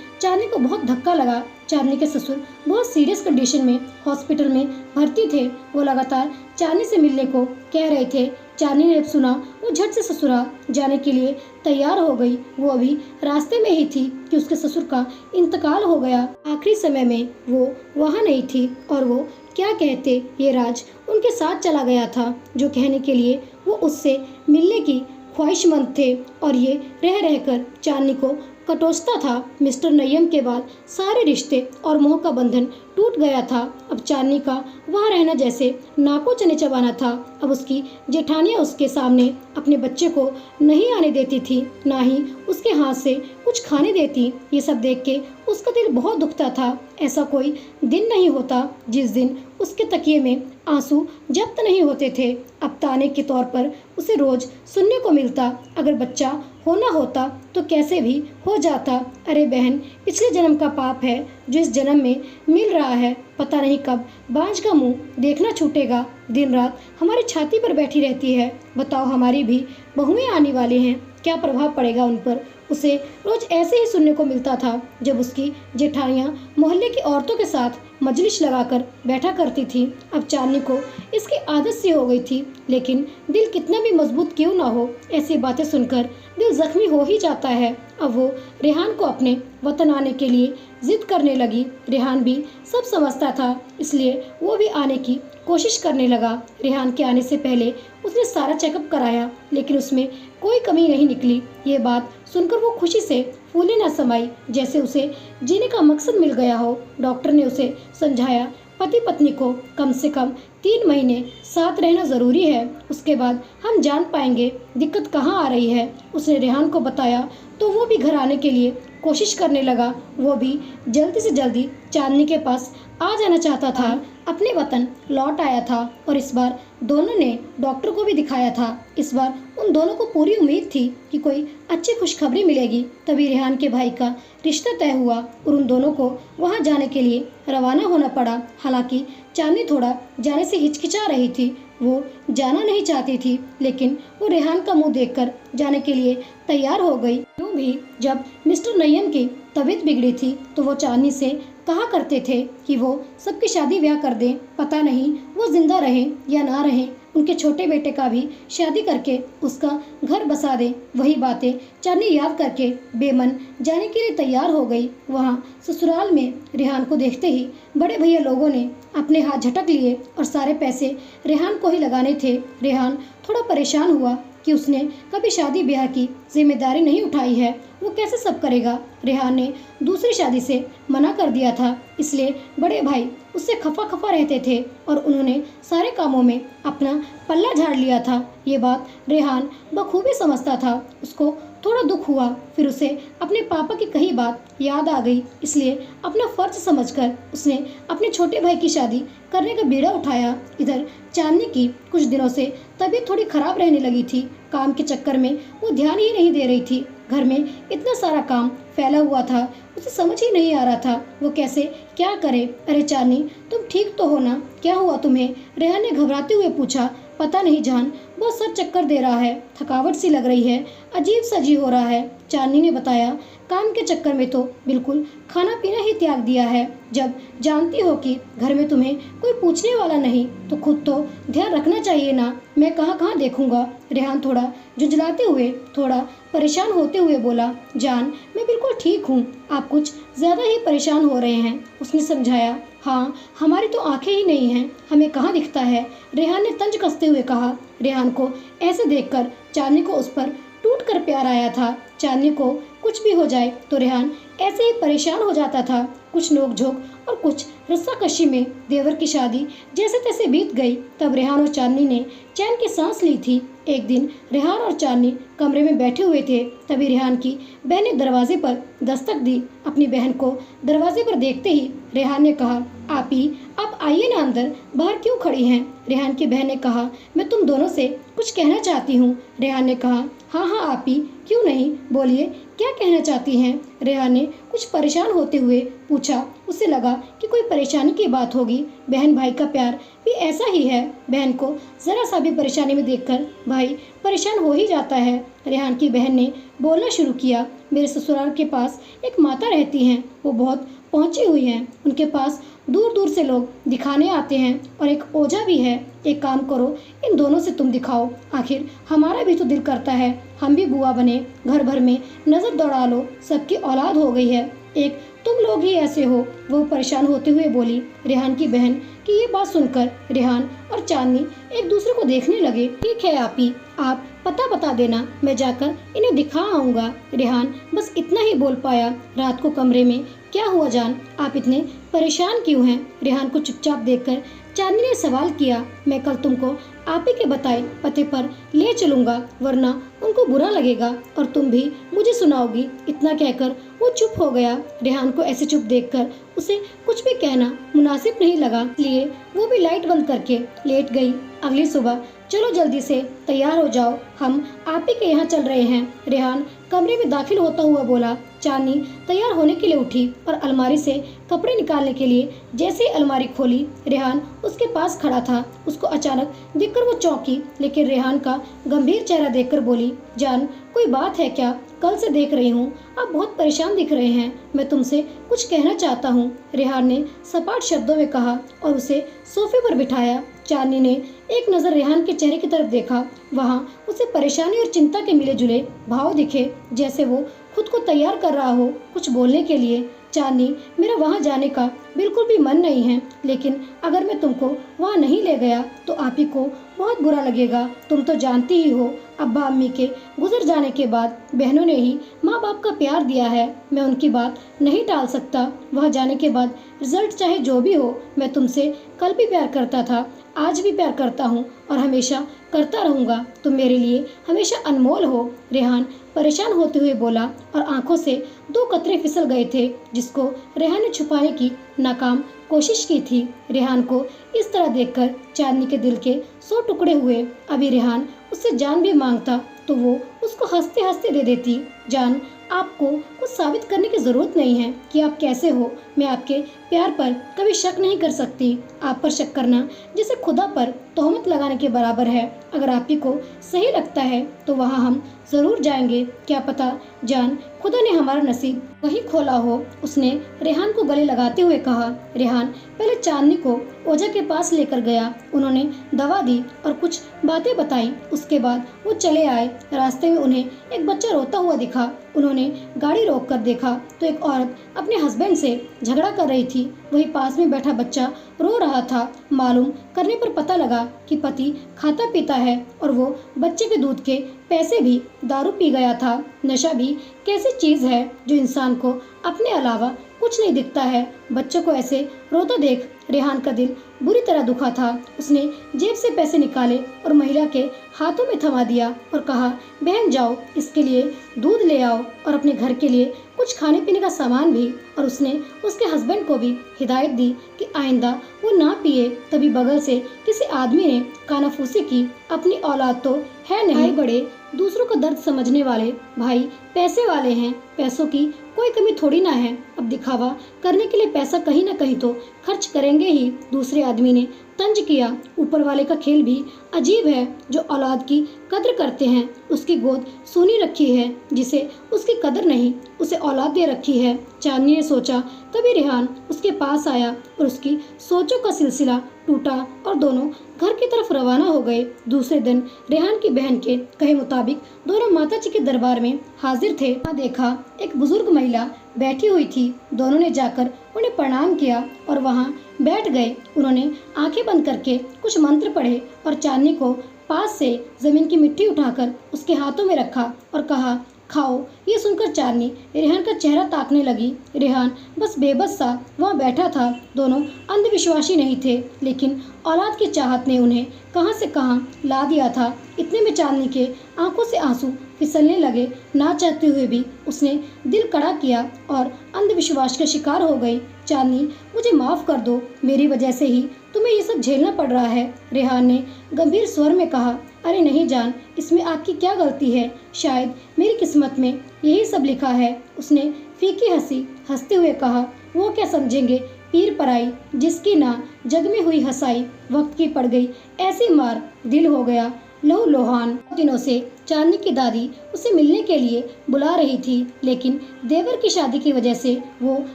चांदनी को बहुत धक्का लगा। चांदनी के ससुर बहुत सीरियस कंडीशन में हॉस्पिटल में भर्ती थे। वो लगातार चांदनी से मिलने को कह रहे थे। चांदनी ने जब सुना वो झट से ससुराल जाने के लिए तैयार हो गई। वो अभी रास्ते में ही थी कि उसके ससुर का इंतकाल हो गया। आखिरी समय में वो वहाँ नहीं थी और वो क्या कहते, ये राज उनके साथ चला गया था, जो कहने के लिए वो उससे मिलने की ख्वाहिशमंद थे और ये रह रहकर चांदनी को कटोसता था। मिस्टर नय्यम के बाद सारे रिश्ते और मोह का बंधन टूट गया था। अब चांदनी का वहाँ रहना जैसे नाकों चने चबाना था। अब उसकी जेठानियाँ उसके सामने अपने बच्चे को नहीं आने देती थी, ना ही उसके हाथ से कुछ खाने देती। ये सब देख के उसका दिल बहुत दुखता था। ऐसा कोई दिन नहीं होता जिस दिन उसके तकिए में आंसू जब्त नहीं होते थे। अब ताने के तौर पर उसे रोज सुनने को मिलता, अगर बच्चा होना होता तो कैसे भी हो जाता। अरे बहन, पिछले जन्म का पाप है जो इस जन्म में मिल रहा है। पता नहीं कब बांझ का मुंह देखना छूटेगा। दिन रात हमारी छाती पर बैठी रहती है। बताओ, हमारी भी बहुएं आने वाली हैं, क्या प्रभाव पड़ेगा उन पर। उसे रोज ऐसे ही सुनने को मिलता था जब उसकी जेठानियाँ मोहल्ले की औरतों के साथ मजलिस लगाकर बैठा करती थी। अब चांदनी को इसकी आदत सी हो गई थी, लेकिन दिल कितना भी मजबूत क्यों ना हो, ऐसी बातें सुनकर दिल जख्मी हो ही जाता है। अब वो रेहान को अपने वतन आने के लिए जिद करने लगी। रेहान भी सब समझता था, इसलिए वो भी आने की कोशिश करने लगा। रेहान के आने से पहले उसने सारा चेकअप कराया, लेकिन उसमें कोई कमी नहीं निकली। ये बात सुनकर वो खुशी से फूले न समाई, जैसे उसे जीने का मकसद मिल गया हो। डॉक्टर ने उसे समझाया, पति पत्नी को कम से कम 3 महीने साथ रहना ज़रूरी है, उसके बाद हम जान पाएंगे दिक्कत कहाँ आ रही है। उसने रेहान को बताया तो वो भी घर आने के लिए कोशिश करने लगा। वो भी जल्दी से जल्दी चांदनी के पास आ जाना चाहता था, अपने वतन लौट आया था और इस बार दोनों ने डॉक्टर को भी दिखाया था। इस बार उन दोनों को पूरी उम्मीद थी कि कोई अच्छी खुशखबरी मिलेगी। तभी रेहान के भाई का रिश्ता तय हुआ और उन दोनों को वहां जाने के लिए रवाना होना पड़ा। हालांकि चांदनी थोड़ा जाने से हिचकिचा रही थी, वो जाना नहीं चाहती थी, लेकिन वो रेहान का मुंह देखकर जाने के लिए तैयार हो गई। यूं भी जब मिस्टर नय्यम की तबीयत बिगड़ी थी तो वो चांदनी से कहा करते थे कि वो सबकी शादी ब्याह कर दें, पता नहीं वो जिंदा रहें या ना रहें, उनके छोटे बेटे का भी शादी करके उसका घर बसा दें। वही बातें चांदनी याद करके बेमन जाने के लिए तैयार हो गई। वहाँ ससुराल में रेहान को देखते ही बड़े भैया लोगों ने अपने हाथ झटक लिए और सारे पैसे रेहान को ही लगाने थे। रेहान थोड़ा परेशान हुआ कि उसने कभी शादी ब्याह की जिम्मेदारी नहीं उठाई है, वो कैसे सब करेगा। रेहान ने दूसरी शादी से मना कर दिया था, इसलिए बड़े भाई उससे खफा खफा रहते थे और उन्होंने सारे कामों में अपना पल्ला झाड़ लिया था। ये बात रेहान बखूबी समझता था। उसको थोड़ा दुख हुआ, फिर उसे अपने पापा की कही बात याद आ गई, इसलिए अपना फर्ज समझकर उसने अपने छोटे भाई की शादी करने का बीड़ा उठाया। इधर चांदनी की कुछ दिनों से तबीयत थोड़ी खराब रहने लगी थी। काम के चक्कर में वो ध्यान ही नहीं दे रही थी। घर में इतना सारा काम फैला हुआ था, उसे समझ ही नहीं आ रहा था वो कैसे क्या करे। अरे चांदनी, तुम ठीक तो हो ना, क्या हुआ तुम्हें? रेहान ने घबराते हुए पूछा। पता नहीं जान, बहुत सर चक्कर दे रहा है, थकावट सी लग रही है, अजीब सा जी हो रहा है। चांदनी ने बताया, काम के चक्कर में तो बिल्कुल खाना पीना ही त्याग दिया है। जब जानती हो कि घर में तुम्हें कोई पूछने वाला नहीं तो खुद तो ध्यान रखना चाहिए ना, मैं कहाँ कहाँ देखूंगा। रेहान थोड़ा झुंझलाते हुए, थोड़ा परेशान होते हुए बोला, जान मैं बिल्कुल ठीक हूँ, आप कुछ ज़्यादा ही परेशान हो रहे हैं। उसने समझाया, हाँ हमारी तो आंखें ही नहीं हैं, हमें कहाँ दिखता है। रेहान ने तंज कसते हुए कहा। रेहान को ऐसे देखकर चांदनी को उस पर टूट कर प्यार आया था। चांदनी को कुछ भी हो जाए तो रेहान ऐसे ही परेशान हो जाता था। कुछ नोक-झोंक और कुछ रस्साकशी में देवर की शादी जैसे तैसे बीत गई। तब रेहान और चांदनी ने चैन की सांस ली थी। एक दिन रेहान और चांदनी कमरे में बैठे हुए थे, तभी रेहान की बहन ने दरवाजे पर दस्तक दी। अपनी बहन को दरवाजे पर देखते ही रेहान ने कहा, आपी, आप आइए ना अंदर, बाहर क्यों खड़ी हैं? रेहान की बहन ने कहा, मैं तुम दोनों से कुछ कहना चाहती हूँ। रेहान ने कहा, हाँ हाँ आपी, क्यों नहीं, बोलिए, क्या कहना चाहती हैं? रेहान ने कुछ परेशान होते हुए पूछा। उसे लगा कि कोई परेशानी की बात होगी। बहन भाई का प्यार भी ऐसा ही है। बहन को जरा सा भी परेशानी में देखकर भाई परेशान हो ही जाता है। रेहान की बहन ने बोलना शुरू किया, मेरे ससुराल के पास एक माता रहती हैं, वो बहुत पहुंची हुई हैं। उनके पास दूर दूर से लोग दिखाने आते हैं और एक ओझा भी है। एक काम करो, इन दोनों से तुम दिखाओ, आखिर हमारा भी तो दिल करता है हम भी बुआ बने, घर भर में नजर दौड़ा लो, सबकी औलाद हो गई है, एक तुम लोग ही ऐसे हो। वो परेशान होते हुए बोली। रेहान की बहन की ये बात सुनकर रेहान और चांदनी एक दूसरे को देखने लगे। ठीक है आपी, आप पता बता देना, मैं जाकर इन्हें दिखा आऊंगा। रेहान बस इतना ही बोल पाया। रात को कमरे में क्या हुआ जान, आप इतने परेशान क्यों हैं? रेहान को चुपचाप देखकर चांदनी ने सवाल किया, मैं कल तुमको आप ही के बताए पते पर ले चलूंगा, वरना उनको बुरा लगेगा और तुम भी मुझे सुनाओगी। इतना कहकर वो चुप हो गया। रेहान को ऐसे चुप देखकर उसे कुछ भी कहना मुनासिब नहीं लगा, इसलिए वो भी लाइट बंद करके लेट गई। अगली सुबह, चलो जल्दी से तैयार हो जाओ, हम आप ही के यहाँ चल रहे हैं। रेहान कमरे में दाखिल होता हुआ बोला। चांदनी तैयार होने के लिए उठी और अलमारी से कपड़े निकालने के लिए जैसे ही अलमारी खोली, रेहान उसके पास खड़ा था। उसको अचानक देखकर वो चौंकी, लेकिन रेहान का गंभीर चेहरा देखकर बोली, जान, कोई बात है क्या? कल से देख रही हूँ आप बहुत परेशान दिख रहे हैं, मैं तुमसे कुछ कहना चाहता हूँ। रेहान ने सपाट शब्दों में कहा और उसे सोफे पर बिठाया। चांदनी ने एक नज़र रेहान के चेहरे की तरफ देखा। वहाँ उसे परेशानी और चिंता के मिले जुले भाव दिखे, जैसे वो खुद को तैयार कर रहा हो कुछ बोलने के लिए। चांदनी, मेरा वहाँ जाने का बिल्कुल भी मन नहीं है, लेकिन अगर मैं तुमको वहाँ नहीं ले गया तो आप ही को बहुत बुरा लगेगा। तुम तो जानती ही हो, अब्बा अम्मी के गुजर जाने के बाद बहनों ने ही माँ बाप का प्यार दिया है। मैं उनकी बात नहीं टाल सकता। वहाँ जाने के बाद रिजल्ट चाहे जो भी हो, मैं तुमसे कल भी प्यार करता था, आज भी प्यार करता हूँ और हमेशा करता रहूँगा। तुम मेरे लिए हमेशा अनमोल हो। रेहान परेशान होते हुए बोला और आंखों से 2 कतरे फिसल गए थे, जिसको रेहान ने छुपाने की नाकाम कोशिश की थी। रेहान को इस तरह देखकर चांदनी के दिल के 100 टुकड़े हुए। अभी रेहान उससे जान भी मांगता तो वो उसको हंसते हंसते दे देती। जान, आपको कुछ साबित करने की जरूरत नहीं है कि आप कैसे हो। मैं आपके प्यार पर कभी शक नहीं कर सकती। आप पर शक करना जैसे खुदा पर तोहमत लगाने के बराबर है। अगर आप ही को सही लगता है तो वहाँ हम जरूर जाएंगे। क्या पता जान, खुदा ने हमारा नसीब वही खोला हो। उसने रेहान को गले लगाते हुए कहा। रेहान पहले चांदनी को ओझा के पास लेकर गया। उन्होंने दवा दी और कुछ बातें बताई। उसके बाद वो चले आए। रास्ते में उन्हें एक बच्चा रोता हुआ दिखा। उन्होंने गाड़ी रोक कर देखा तो एक औरत अपने हस्बैंड से झगड़ा कर रही थी। वही पास में बैठा बच्चा रो रहा था। मालूम करने पर पता लगा कि पति खाता पीता है और वो बच्चे के दूध के पैसे भी दारू पी गया था। नशा भी कैसी चीज है जो इंसान को अपने अलावा कुछ नहीं दिखता है। बच्चों को ऐसे रोता देख रेहान का दिल बुरी तरह दुखा था। उसने जेब से पैसे निकाले और महिला के हाथों में थमा दिया और कहा, बहन जाओ, इसके लिए दूध ले आओ और अपने घर के लिए कुछ खाने पीने का सामान भी। और उसने उसके हस्बैंड को भी हिदायत दी कि आइंदा वो ना पिए। तभी बगल से किसी आदमी ने कानाफूसी की। अपनी औलाद तो है नहीं, बड़े दूसरों का दर्द समझने वाले भाई पैसे वाले हैं, पैसों की कोई कमी थोड़ी ना है। अब दिखावा करने के लिए पैसा कहीं ना कहीं तो खर्च करेंगे ही। दूसरे आदमी ने तंज किया, ऊपर वाले का खेल भी अजीब है। जो औलाद की कद्र करते हैं उसकी गोद सूनी रखी है, जिसे उसकी कदर नहीं उसे औलाद दे रखी है। चांदनी ने सोचा। तभी रेहान उसके पास आया और उसकी सोचों का सिलसिला टूटा और दोनों घर की तरफ रवाना हो गए। दूसरे दिन रेहान की बहन के कहे मुताबिक दोनों माता जी के दरबार में हाजिर थे। वहाँ देखा एक बुजुर्ग महिला बैठी हुई थी। दोनों ने जाकर उन्हें प्रणाम किया और वहाँ बैठ गए। उन्होंने आंखें बंद करके कुछ मंत्र पढ़े और चांदनी को पास से जमीन की मिट्टी उठाकर उसके हाथों में रखा और कहा, खाओ। ये सुनकर चांदनी रेहान का चेहरा ताकने लगी। रेहान बस बेबस सा वहाँ बैठा था। दोनों अंधविश्वासी नहीं थे, लेकिन औलाद की चाहत ने उन्हें कहाँ से कहाँ ला दिया था। इतने में चांदनी के आंखों से आंसू फिसलने लगे। ना चाहते हुए भी उसने दिल कड़ा किया और अंधविश्वास का शिकार हो गई। चांदनी, मुझे माफ़ कर दो, मेरी वजह से ही तुम्हें ये सब झेलना पड़ रहा है। रेहान ने गंभीर स्वर में कहा। अरे नहीं जान, इसमें आपकी क्या गलती है? शायद मेरी किस्मत में यही सब लिखा है। उसने फीकी हंसी हंसते हुए कहा। वो क्या समझेंगे पीर पराई, जिसकी ना जग में हुई हंसाई, वक्त की पड़ गई ऐसी मार, दिल हो गया लहू लोहान। दिनों से चांदनी की दादी उसे मिलने के लिए बुला रही थी, लेकिन देवर की शादी की वजह से वो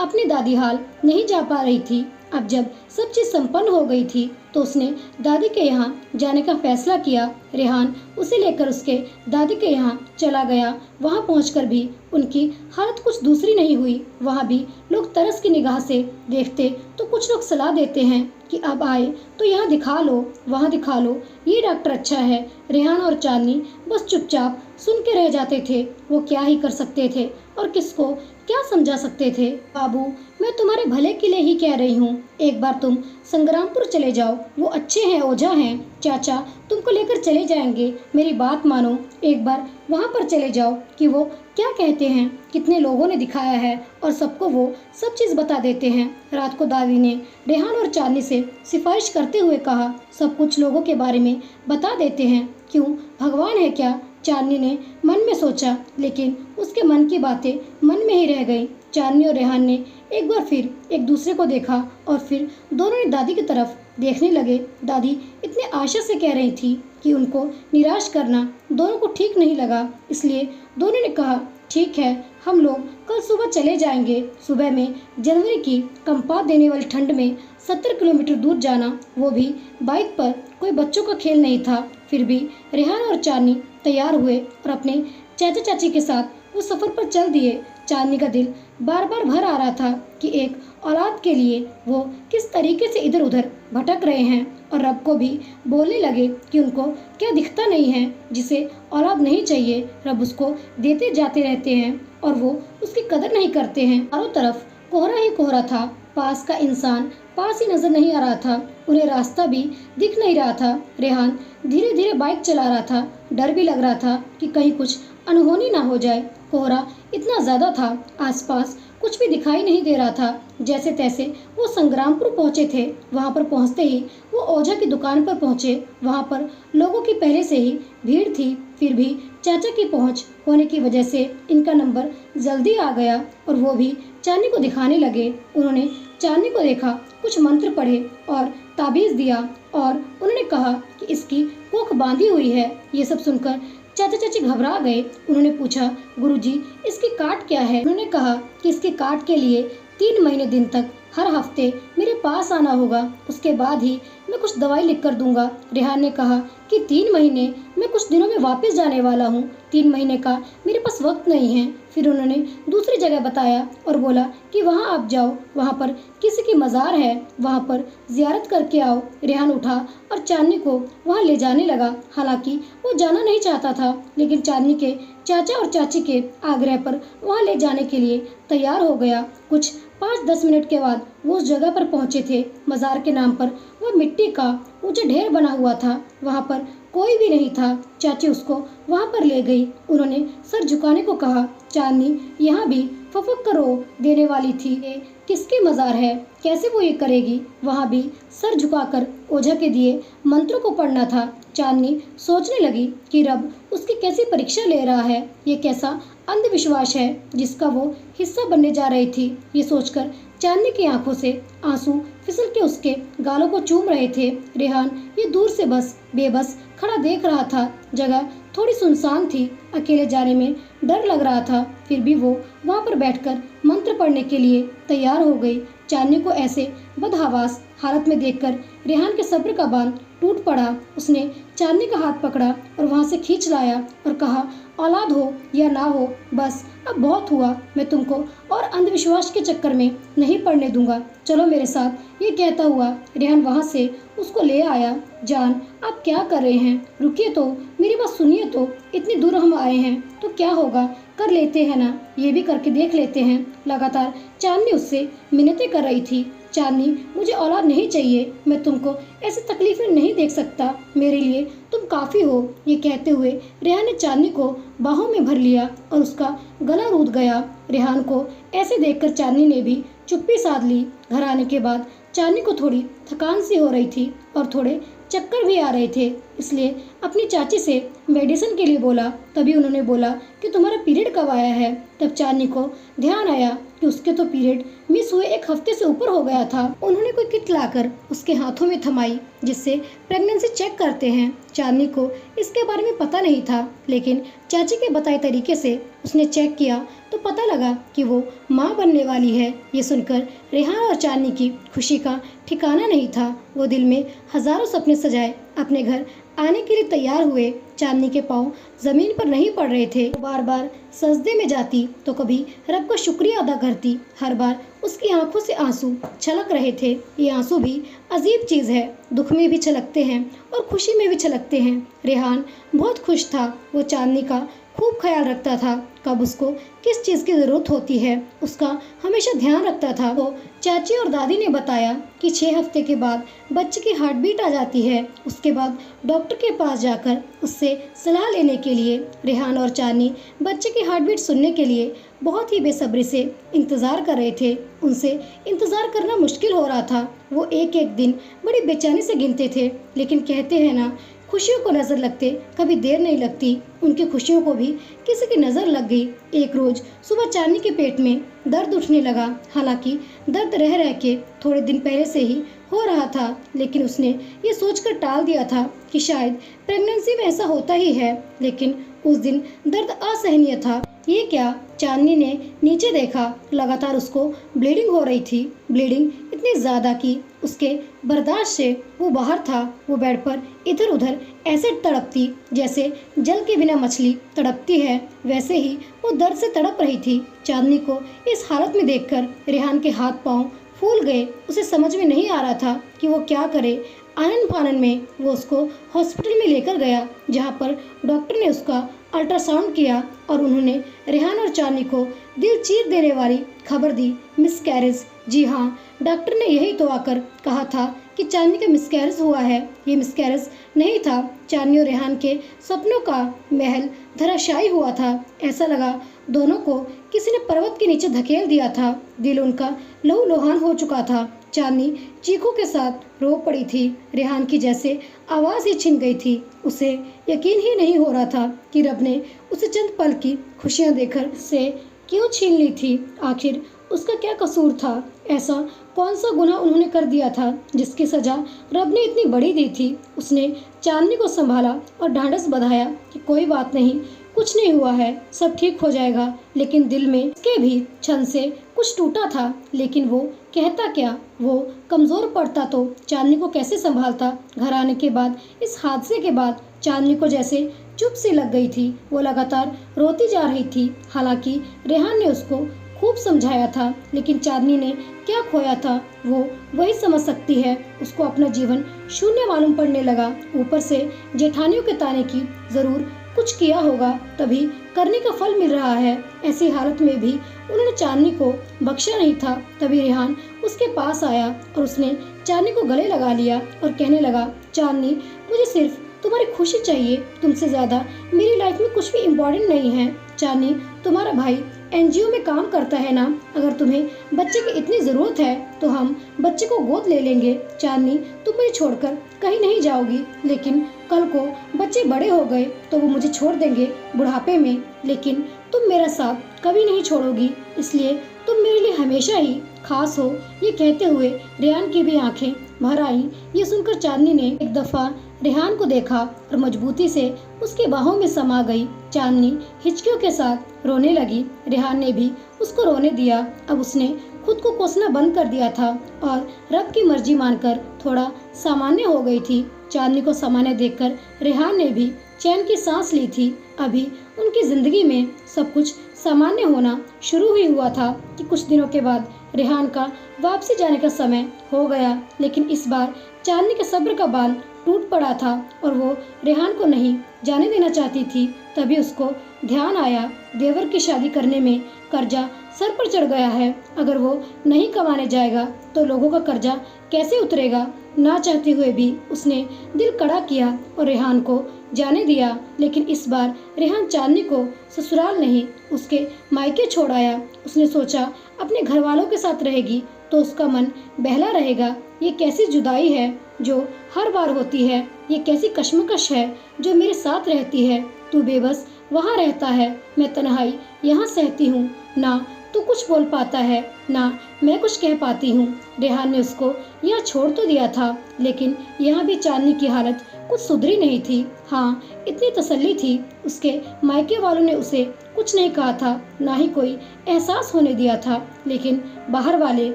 अपनी दादी हाल नहीं जा पा रही थी। अब जब सब चीज़ संपन्न हो गई थी तो उसने दादी के यहाँ जाने का फैसला किया। रेहान उसे लेकर उसके दादी के यहाँ चला गया। वहाँ पहुँचकर भी उनकी हालत कुछ दूसरी नहीं हुई। वहाँ भी लोग तरस की निगाह से देखते तो कुछ लोग सलाह देते हैं कि अब आए तो यहाँ दिखा लो, वहाँ दिखा लो, ये डॉक्टर अच्छा है। रेहान और चांदनी बस चुपचाप सुन के रह जाते थे। वो क्या ही कर सकते थे और किसको क्या समझा सकते थे। बाबू, मैं तुम्हारे भले के लिए ही कह रही हूँ, एक बार तुम संग्रामपुर चले जाओ। वो अच्छे हैं, ओझा हैं। चाचा तुमको लेकर चले जाएंगे। मेरी बात मानो, एक बार वहाँ पर चले जाओ कि वो क्या कहते हैं, कितने लोगों ने दिखाया है और सबको वो सब चीज़ बता देते हैं। रात को दादी ने रेहान और चांदनी से सिफारिश करते हुए कहा, सब कुछ लोगों के बारे में बता देते हैं। क्यों, भगवान है क्या? चांदनी ने मन में सोचा, लेकिन उसके मन की बातें मन में ही रह गई। चांदनी और रेहान ने एक बार फिर एक दूसरे को देखा और फिर दोनों ने दादी की तरफ देखने लगे। दादी इतने आशा से कह रही थी कि उनको निराश करना दोनों को ठीक नहीं लगा, इसलिए दोनों ने कहा, ठीक है, हम लोग कल सुबह चले जाएंगे। सुबह में जनवरी की कंपा देने वाली ठंड में 70 किलोमीटर दूर जाना, वो भी बाइक पर, कोई बच्चों का खेल नहीं था। फिर भी रेहान और चांदनी तैयार हुए और अपने चाचा चाची के साथ वो सफ़र पर चल दिए। चांदनी का दिल बार बार भर आ रहा था कि एक औलाद के लिए वो किस तरीके से इधर उधर भटक रहे हैं, और रब को भी बोलने लगे कि उनको क्या दिखता नहीं है जिसे औलाद नहीं चाहिए। रब उसको देते जाते रहते हैं और वो उसकी कदर नहीं करते हैं। चारों तरफ कोहरा ही कोहरा था। पास का इंसान पास ही नजर नहीं आ रहा था। उन्हें रास्ता भी दिख नहीं रहा था। रेहान धीरे धीरे बाइक चला रहा था। डर भी लग रहा था कि कहीं कुछ अनहोनी ना हो जाए। कोहरा इतना ज़्यादा था, आसपास कुछ भी दिखाई नहीं दे रहा था। जैसे तैसे वो संग्रामपुर पहुंचे थे। वहां पर पहुंचते ही वो ओझा की दुकान पर पहुंचे। वहां पर लोगों की पहले से ही भीड़ थी। फिर भी चाचा की पहुंच होने की वजह से इनका नंबर जल्दी आ गया और वो भी चांदनी को दिखाने लगे। उन्होंने चांदनी को देखा, कुछ मंत्र पढ़े और ताबीज़ दिया और उन्होंने कहा कि इसकी कोख बांधी हुई है। ये सब सुनकर चाचा चाची घबरा गए। उन्होंने पूछा, गुरुजी, इसकी काट क्या है? उन्होंने कहा कि इसके काट के लिए 3 महीने दिन तक हर हफ्ते मेरे पास आना होगा, उसके बाद ही मैं कुछ दवाई लिख कर दूंगा। रेहान ने कहा कि 3 महीने, मैं कुछ दिनों में वापस जाने वाला हूँ, 3 महीने का मेरे पास वक्त नहीं है। फिर उन्होंने दूसरी जगह बताया और बोला कि वहाँ आप जाओ, वहाँ पर किसी की मज़ार है, वहाँ पर जियारत करके आओ। रेहान उठा और चांदनी को वहाँ ले जाने लगा। हालांकि वो जाना नहीं चाहता था, लेकिन चांदनी के चाचा और चाची के आग्रह पर वहाँ ले जाने के लिए तैयार हो गया। कुछ 5-10 मिनट के बाद वो उस जगह पर पहुँचे थे। मज़ार के नाम पर वह मिट्टी का ऊंचा ढेर बना हुआ था। वहाँ पर कोई भी नहीं था। चाची उसको वहाँ पर ले गई। उन्होंने सर झुकाने को कहा। चांदनी यहाँ भी फफक कर रो देने वाली थी। ये किसकी मज़ार है, कैसे वो ये करेगी? वहाँ भी सर झुकाकर ओझा के दिए मंत्रों को पढ़ना था। चांदनी सोचने लगी कि रब उसकी कैसी परीक्षा ले रहा है। ये कैसा अंधविश्वास है जिसका वो हिस्सा बनने जा रही थी। ये सोचकर चांदनी की आंखों से आंसू फिसल के उसके गालों को चूम रहे थे। रेहान ये दूर से बस बेबस खड़ा देख रहा था। जगह थोड़ी सुनसान थी, अकेले जाने में डर लग रहा था। फिर भी वो वहाँ पर बैठकर मंत्र पढ़ने के लिए तैयार हो गई। चांदनी को ऐसे बदहवास हालत में देखकर रेहान के सब्र का बांध टूट पड़ा। उसने चांदनी का हाथ पकड़ा और वहाँ से खींच लाया और कहा, औलाद हो या ना हो, बस अब बहुत हुआ। मैं तुमको और अंधविश्वास के चक्कर में नहीं पड़ने दूंगा। चलो मेरे साथ। ये कहता हुआ रेहान वहाँ से उसको ले आया। जान, आप क्या कर रहे हैं? रुकिए तो, मेरी बात सुनिए तो। इतनी दूर हम आए हैं तो क्या होगा, कर लेते हैं ना, ये भी करके देख लेते हैं। लगातार चांदनी उससे मिन्नतें कर रही थी। चांदनी, मुझे औलाद नहीं चाहिए, मैं तुमको ऐसी तकलीफ में नहीं देख सकता, मेरे लिए तुम काफ़ी हो। ये कहते हुए रेहान ने चांदनी को बाहों में भर लिया और उसका गला रूठ गया। रेहान को ऐसे देखकर चांदनी ने भी चुप्पी साध ली। घर आने के बाद चांदनी को थोड़ी थकान सी हो रही थी और थोड़े चक्कर भी आ रहे थे, इसलिए अपनी चाची से मेडिसिन के लिए बोला। तभी उन्होंने बोला कि तुम्हारा पीरियड कब आया है। तब चांदनी को ध्यान आया कि उसके तो पीरियड मिस हुए 1 हफ्ते से ऊपर हो गया था। उन्होंने कोई किट लाकर उसके हाथों में थमाई जिससे प्रेगनेंसी चेक करते हैं। चांदनी को इसके बारे में पता नहीं था, लेकिन चाची के बताए तरीके से उसने चेक किया तो पता लगा कि वो माँ बनने वाली है। ये सुनकर रेहान और चांदनी की खुशी का ठिकाना नहीं था। वो दिल में हजारों सपने सजाए अपने घर आने के लिए तैयार हुए। चांदनी के पाँव जमीन पर नहीं पड़ रहे थे। बार बार सजदे में जाती तो कभी रब का शुक्रिया अदा करती। हर बार उसकी आंखों से आंसू छलक रहे थे। ये आंसू भी अजीब चीज़ है, दुख में भी छलकते हैं और खुशी में भी छलकते हैं। रेहान बहुत खुश था। वो चांदनी का खूब ख्याल रखता था, कब उसको किस चीज़ की ज़रूरत होती है उसका हमेशा ध्यान रखता था। वो चाची और दादी ने बताया कि 6 हफ्ते के बाद बच्चे की हार्ट बीट आ जाती है। उसके बाद डॉक्टर के पास जाकर उससे सलाह लेने के लिए रेहान और चांदनी बच्चे की हार्ट बीट सुनने के लिए बहुत ही बेसब्री से इंतज़ार कर रहे थे। उनसे इंतज़ार करना मुश्किल हो रहा था। वो एक एक दिन बड़ी बेचैनी से गिनते थे, लेकिन कहते हैं ना, खुशियों को नज़र लगते कभी देर नहीं लगती। उनकी खुशियों को भी किसी की नज़र लग गई। एक रोज़ सुबह चांदनी के पेट में दर्द उठने लगा। हालांकि दर्द रह रह के थोड़े दिन पहले से ही हो रहा था, लेकिन उसने ये सोचकर टाल दिया था कि शायद प्रेगनेंसी में ऐसा होता ही है। लेकिन उस दिन दर्द असहनीय था। ये क्या? चांदनी ने नीचे देखा। लगातार उसको ब्लीडिंग हो रही थी। ब्लीडिंग इतनी ज़्यादा कि उसके बर्दाश्त से वो बाहर था। वो बेड पर इधर उधर ऐसे तड़पती जैसे जल के बिना मछली तड़पती है, वैसे ही वो दर्द से तड़प रही थी। चांदनी को इस हालत में देखकर रेहान के हाथ पांव फूल गए। उसे समझ में नहीं आ रहा था कि वो क्या करे। आनन फानन में वो उसको हॉस्पिटल में लेकर गया, जहाँ पर डॉक्टर ने उसका अल्ट्रासाउंड किया और उन्होंने रेहान और चांदनी को दिल चीर देने वाली खबर दी, मिसकैरेज। जी हाँ, डॉक्टर ने यही तो आकर कहा था कि चांदनी का मिसकैरेज हुआ है। ये मिसकैरेज नहीं था, चांदनी और रेहान के सपनों का महल धराशायी हुआ था। ऐसा लगा दोनों को किसी ने पर्वत के नीचे धकेल दिया था। दिल उनका लहूलुहान हो चुका था। चांदनी चीखों के साथ रो पड़ी थी। रेहान की जैसे आवाज़ ही छिन गई थी। उसे यकीन ही नहीं हो रहा था कि रब ने उसे चंद पल की खुशियां देकर से क्यों छीन ली थी। आखिर उसका क्या कसूर था? ऐसा कौन सा गुनाह उन्होंने कर दिया था जिसकी सजा रब ने इतनी बड़ी दी थी? उसने चांदनी को संभाला और ढांढस बंधाया कि कोई बात नहीं, कुछ नहीं हुआ है, सब ठीक हो जाएगा। लेकिन दिल में उसके भी क्षण से कुछ टूटा था। लेकिन वो कहता क्या? वो कमज़ोर पड़ता तो चांदनी को कैसे संभालता? घर आने के बाद, इस हादसे के बाद चांदनी को जैसे चुप सी लग गई थी। वो लगातार रोती जा रही थी। हालांकि रेहान ने उसको खूब समझाया था, लेकिन चांदनी ने क्या खोया था वो वही समझ सकती है। उसको अपना जीवन शून्य मालूम पड़ने लगा। ऊपर से जेठानियों के ताने की ज़रूर कुछ किया होगा, तभी करने का फल मिल रहा है। ऐसी हालत में भी उन्होंने चांदनी को बख्शा नहीं था। तभी रेहान उसके पास आया और उसने चांदनी को गले लगा लिया और कहने लगा, चांदनी, मुझे सिर्फ तुम्हारी खुशी चाहिए, तुमसे ज़्यादा मेरी लाइफ में कुछ भी इम्पोर्टेंट नहीं है। चांदनी, तुम्हारा भाई एनजीओ में काम करता है ना, अगर तुम्हें बच्चे की इतनी ज़रूरत है तो हम बच्चे को गोद ले लेंगे। चांदनी, तुम मुझे छोड़कर कहीं नहीं जाओगी, लेकिन कल को बच्चे बड़े हो गए तो वो मुझे छोड़ देंगे बुढ़ापे में, लेकिन तुम मेरा साथ कभी नहीं छोड़ोगी, इसलिए तुम मेरे लिए हमेशा ही खास हो। ये कहते हुए रेहान की भी आंखें भर आईं। ये सुनकर चांदनी ने एक दफ़ा रेहान को देखा और मजबूती से उसकी बाहों में समा गई। चांदनी हिचकियों के साथ रोने लगी। रेहान ने भी उसको रोने दिया। अब उसने खुद को कोसना बंद कर दिया था और रब की मर्जी मानकर थोड़ा सामान्य हो गई थी। चांदनी को सामान्य देखकर रेहान ने भी चैन की सांस ली थी। अभी उनकी ज़िंदगी में सब कुछ सामान्य होना शुरू ही हुआ था कि कुछ दिनों के बाद रेहान का वापसी जाने का समय हो गया। लेकिन इस बार चांदनी के सब्र का बांध टूट पड़ा था और वो रेहान को नहीं जाने देना चाहती थी। तभी उसको ध्यान आया, देवर की शादी करने में कर्जा सर पर चढ़ गया है। अगर वो नहीं कमाने जाएगा तो लोगों का कर्जा कैसे उतरेगा। ना चाहते हुए भी उसने दिल कड़ा किया और रेहान को जाने दिया। लेकिन इस बार रेहान चांदनी को ससुराल नहीं, उसके मायके छोड़ आया। उसने सोचा अपने घर वालों के साथ रहेगी तो उसका मन बहला रहेगा। ये कैसी जुदाई है जो हर बार होती है, ये कैसी कश्मकश है जो मेरे साथ रहती है। तू बेबस वहाँ रहता है, मैं तन्हाई यहाँ सहती हूँ। ना तू कुछ बोल पाता है, ना मैं कुछ कह पाती हूँ। रेहान ने उसको यहाँ छोड़ तो दिया था, लेकिन यहाँ भी चांदनी की हालत कुछ सुधरी नहीं थी। हाँ, इतनी तसल्ली थी, उसके मायके वालों ने उसे कुछ नहीं कहा था, ना ही कोई एहसास होने दिया था। लेकिन बाहर वाले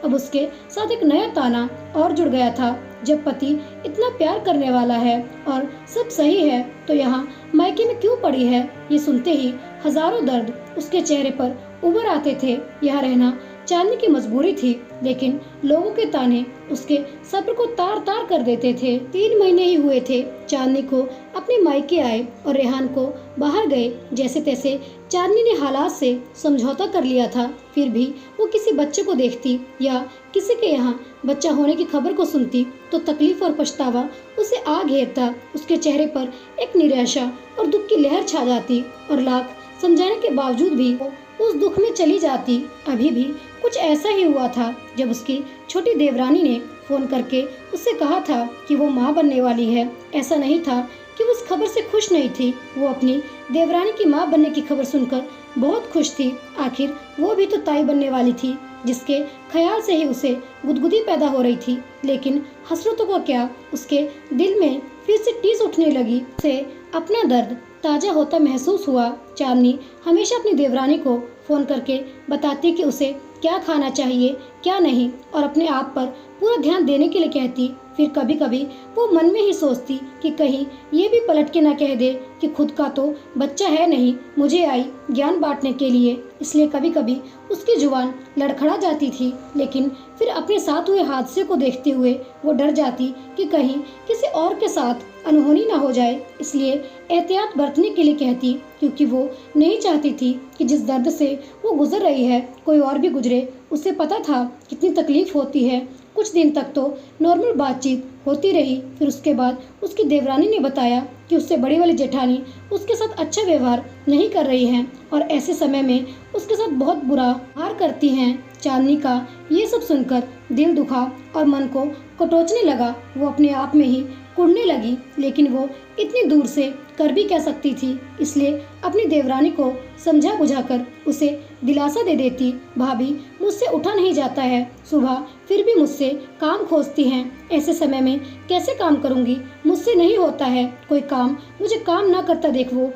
अब उसके साथ एक नया ताना और जुड़ गया था। जब पति इतना प्यार करने वाला है और सब सही है तो यहाँ मायके में क्यों पड़ी है। ये सुनते ही हजारों दर्द उसके चेहरे पर उभर आते थे। यहाँ रहना चांदनी की मजबूरी थी, लेकिन लोगों के ताने उसके सब्र को तार तार कर देते थे। 3 महीने ही हुए थे चांदनी को अपने मायके आए और रेहान को बाहर गए। जैसे तैसे चांदनी ने हालात से समझौता कर लिया था। फिर भी वो किसी बच्चे को देखती या किसी के यहाँ बच्चा होने की खबर को सुनती तो तकलीफ और पछतावा उसे आ घेरता। उसके चेहरे पर एक निराशा और दुख की लहर छा जाती और लाख समझाने के बावजूद भी वो उस दुख में चली जाती। अभी भी कुछ ऐसा ही हुआ था जब उसकी छोटी देवरानी ने फोन करके उससे कहा था कि वो माँ बनने वाली है। ऐसा नहीं था कि वो उस खबर से खुश नहीं थी, वो अपनी देवरानी की माँ बनने की खबर सुनकर बहुत खुश थी। आखिर वो भी तो ताई बनने वाली थी, जिसके ख्याल से ही उसे गुदगुदी पैदा हो रही थी। लेकिन हसरतों को क्या, उसके दिल में फिर से टीस उठने लगी। उसे अपना दर्द ताजा होता महसूस हुआ। चांदनी हमेशा अपनी देवरानी को फोन करके बताती कि उसे क्या खाना चाहिए क्या नहीं और अपने आप पर पूरा ध्यान देने के लिए कहती। फिर कभी कभी वो मन में ही सोचती कि कहीं ये भी पलट के ना कह दे कि खुद का तो बच्चा है नहीं, मुझे आई ज्ञान बांटने के लिए। इसलिए कभी कभी उसकी जुबान लड़खड़ा जाती थी। लेकिन फिर अपने साथ हुए हादसे को देखते हुए वो डर जाती कि कहीं किसी और के साथ अनहोनी ना हो जाए। इसलिए एहतियात बरतने के लिए कहती, क्योंकि वो नहीं चाहती थी कि जिस दर्द से वो गुजर रही है कोई और भी गुजरे। उसे पता था कितनी तकलीफ होती है। कुछ दिन तक तो नॉर्मल बातचीत होती रही। फिर उसके बाद उसकी देवरानी ने बताया कि उससे बड़ी वाली जेठानी उसके साथ अच्छा व्यवहार नहीं कर रही हैं और ऐसे समय में उसके साथ बहुत बुरा व्यवहार करती हैं। चांदनी का ये सब सुनकर दिल दुखा और मन को कटोचने लगा। वो अपने आप में ही कुढ़ने लगी, लेकिन वो इतनी दूर से कर भी क्या सकती थी। इसलिए अपनी देवरानी को समझा बुझाकर उसे दिलासा दे देती, भाभी मुझसे उठा नहीं जाता है, सुबह फिर भी मुझसे काम खोजती हैं, ऐसे समय में कैसे काम करूंगी, मुझसे नहीं होता है कोई काम, मुझे काम ना करता देख वो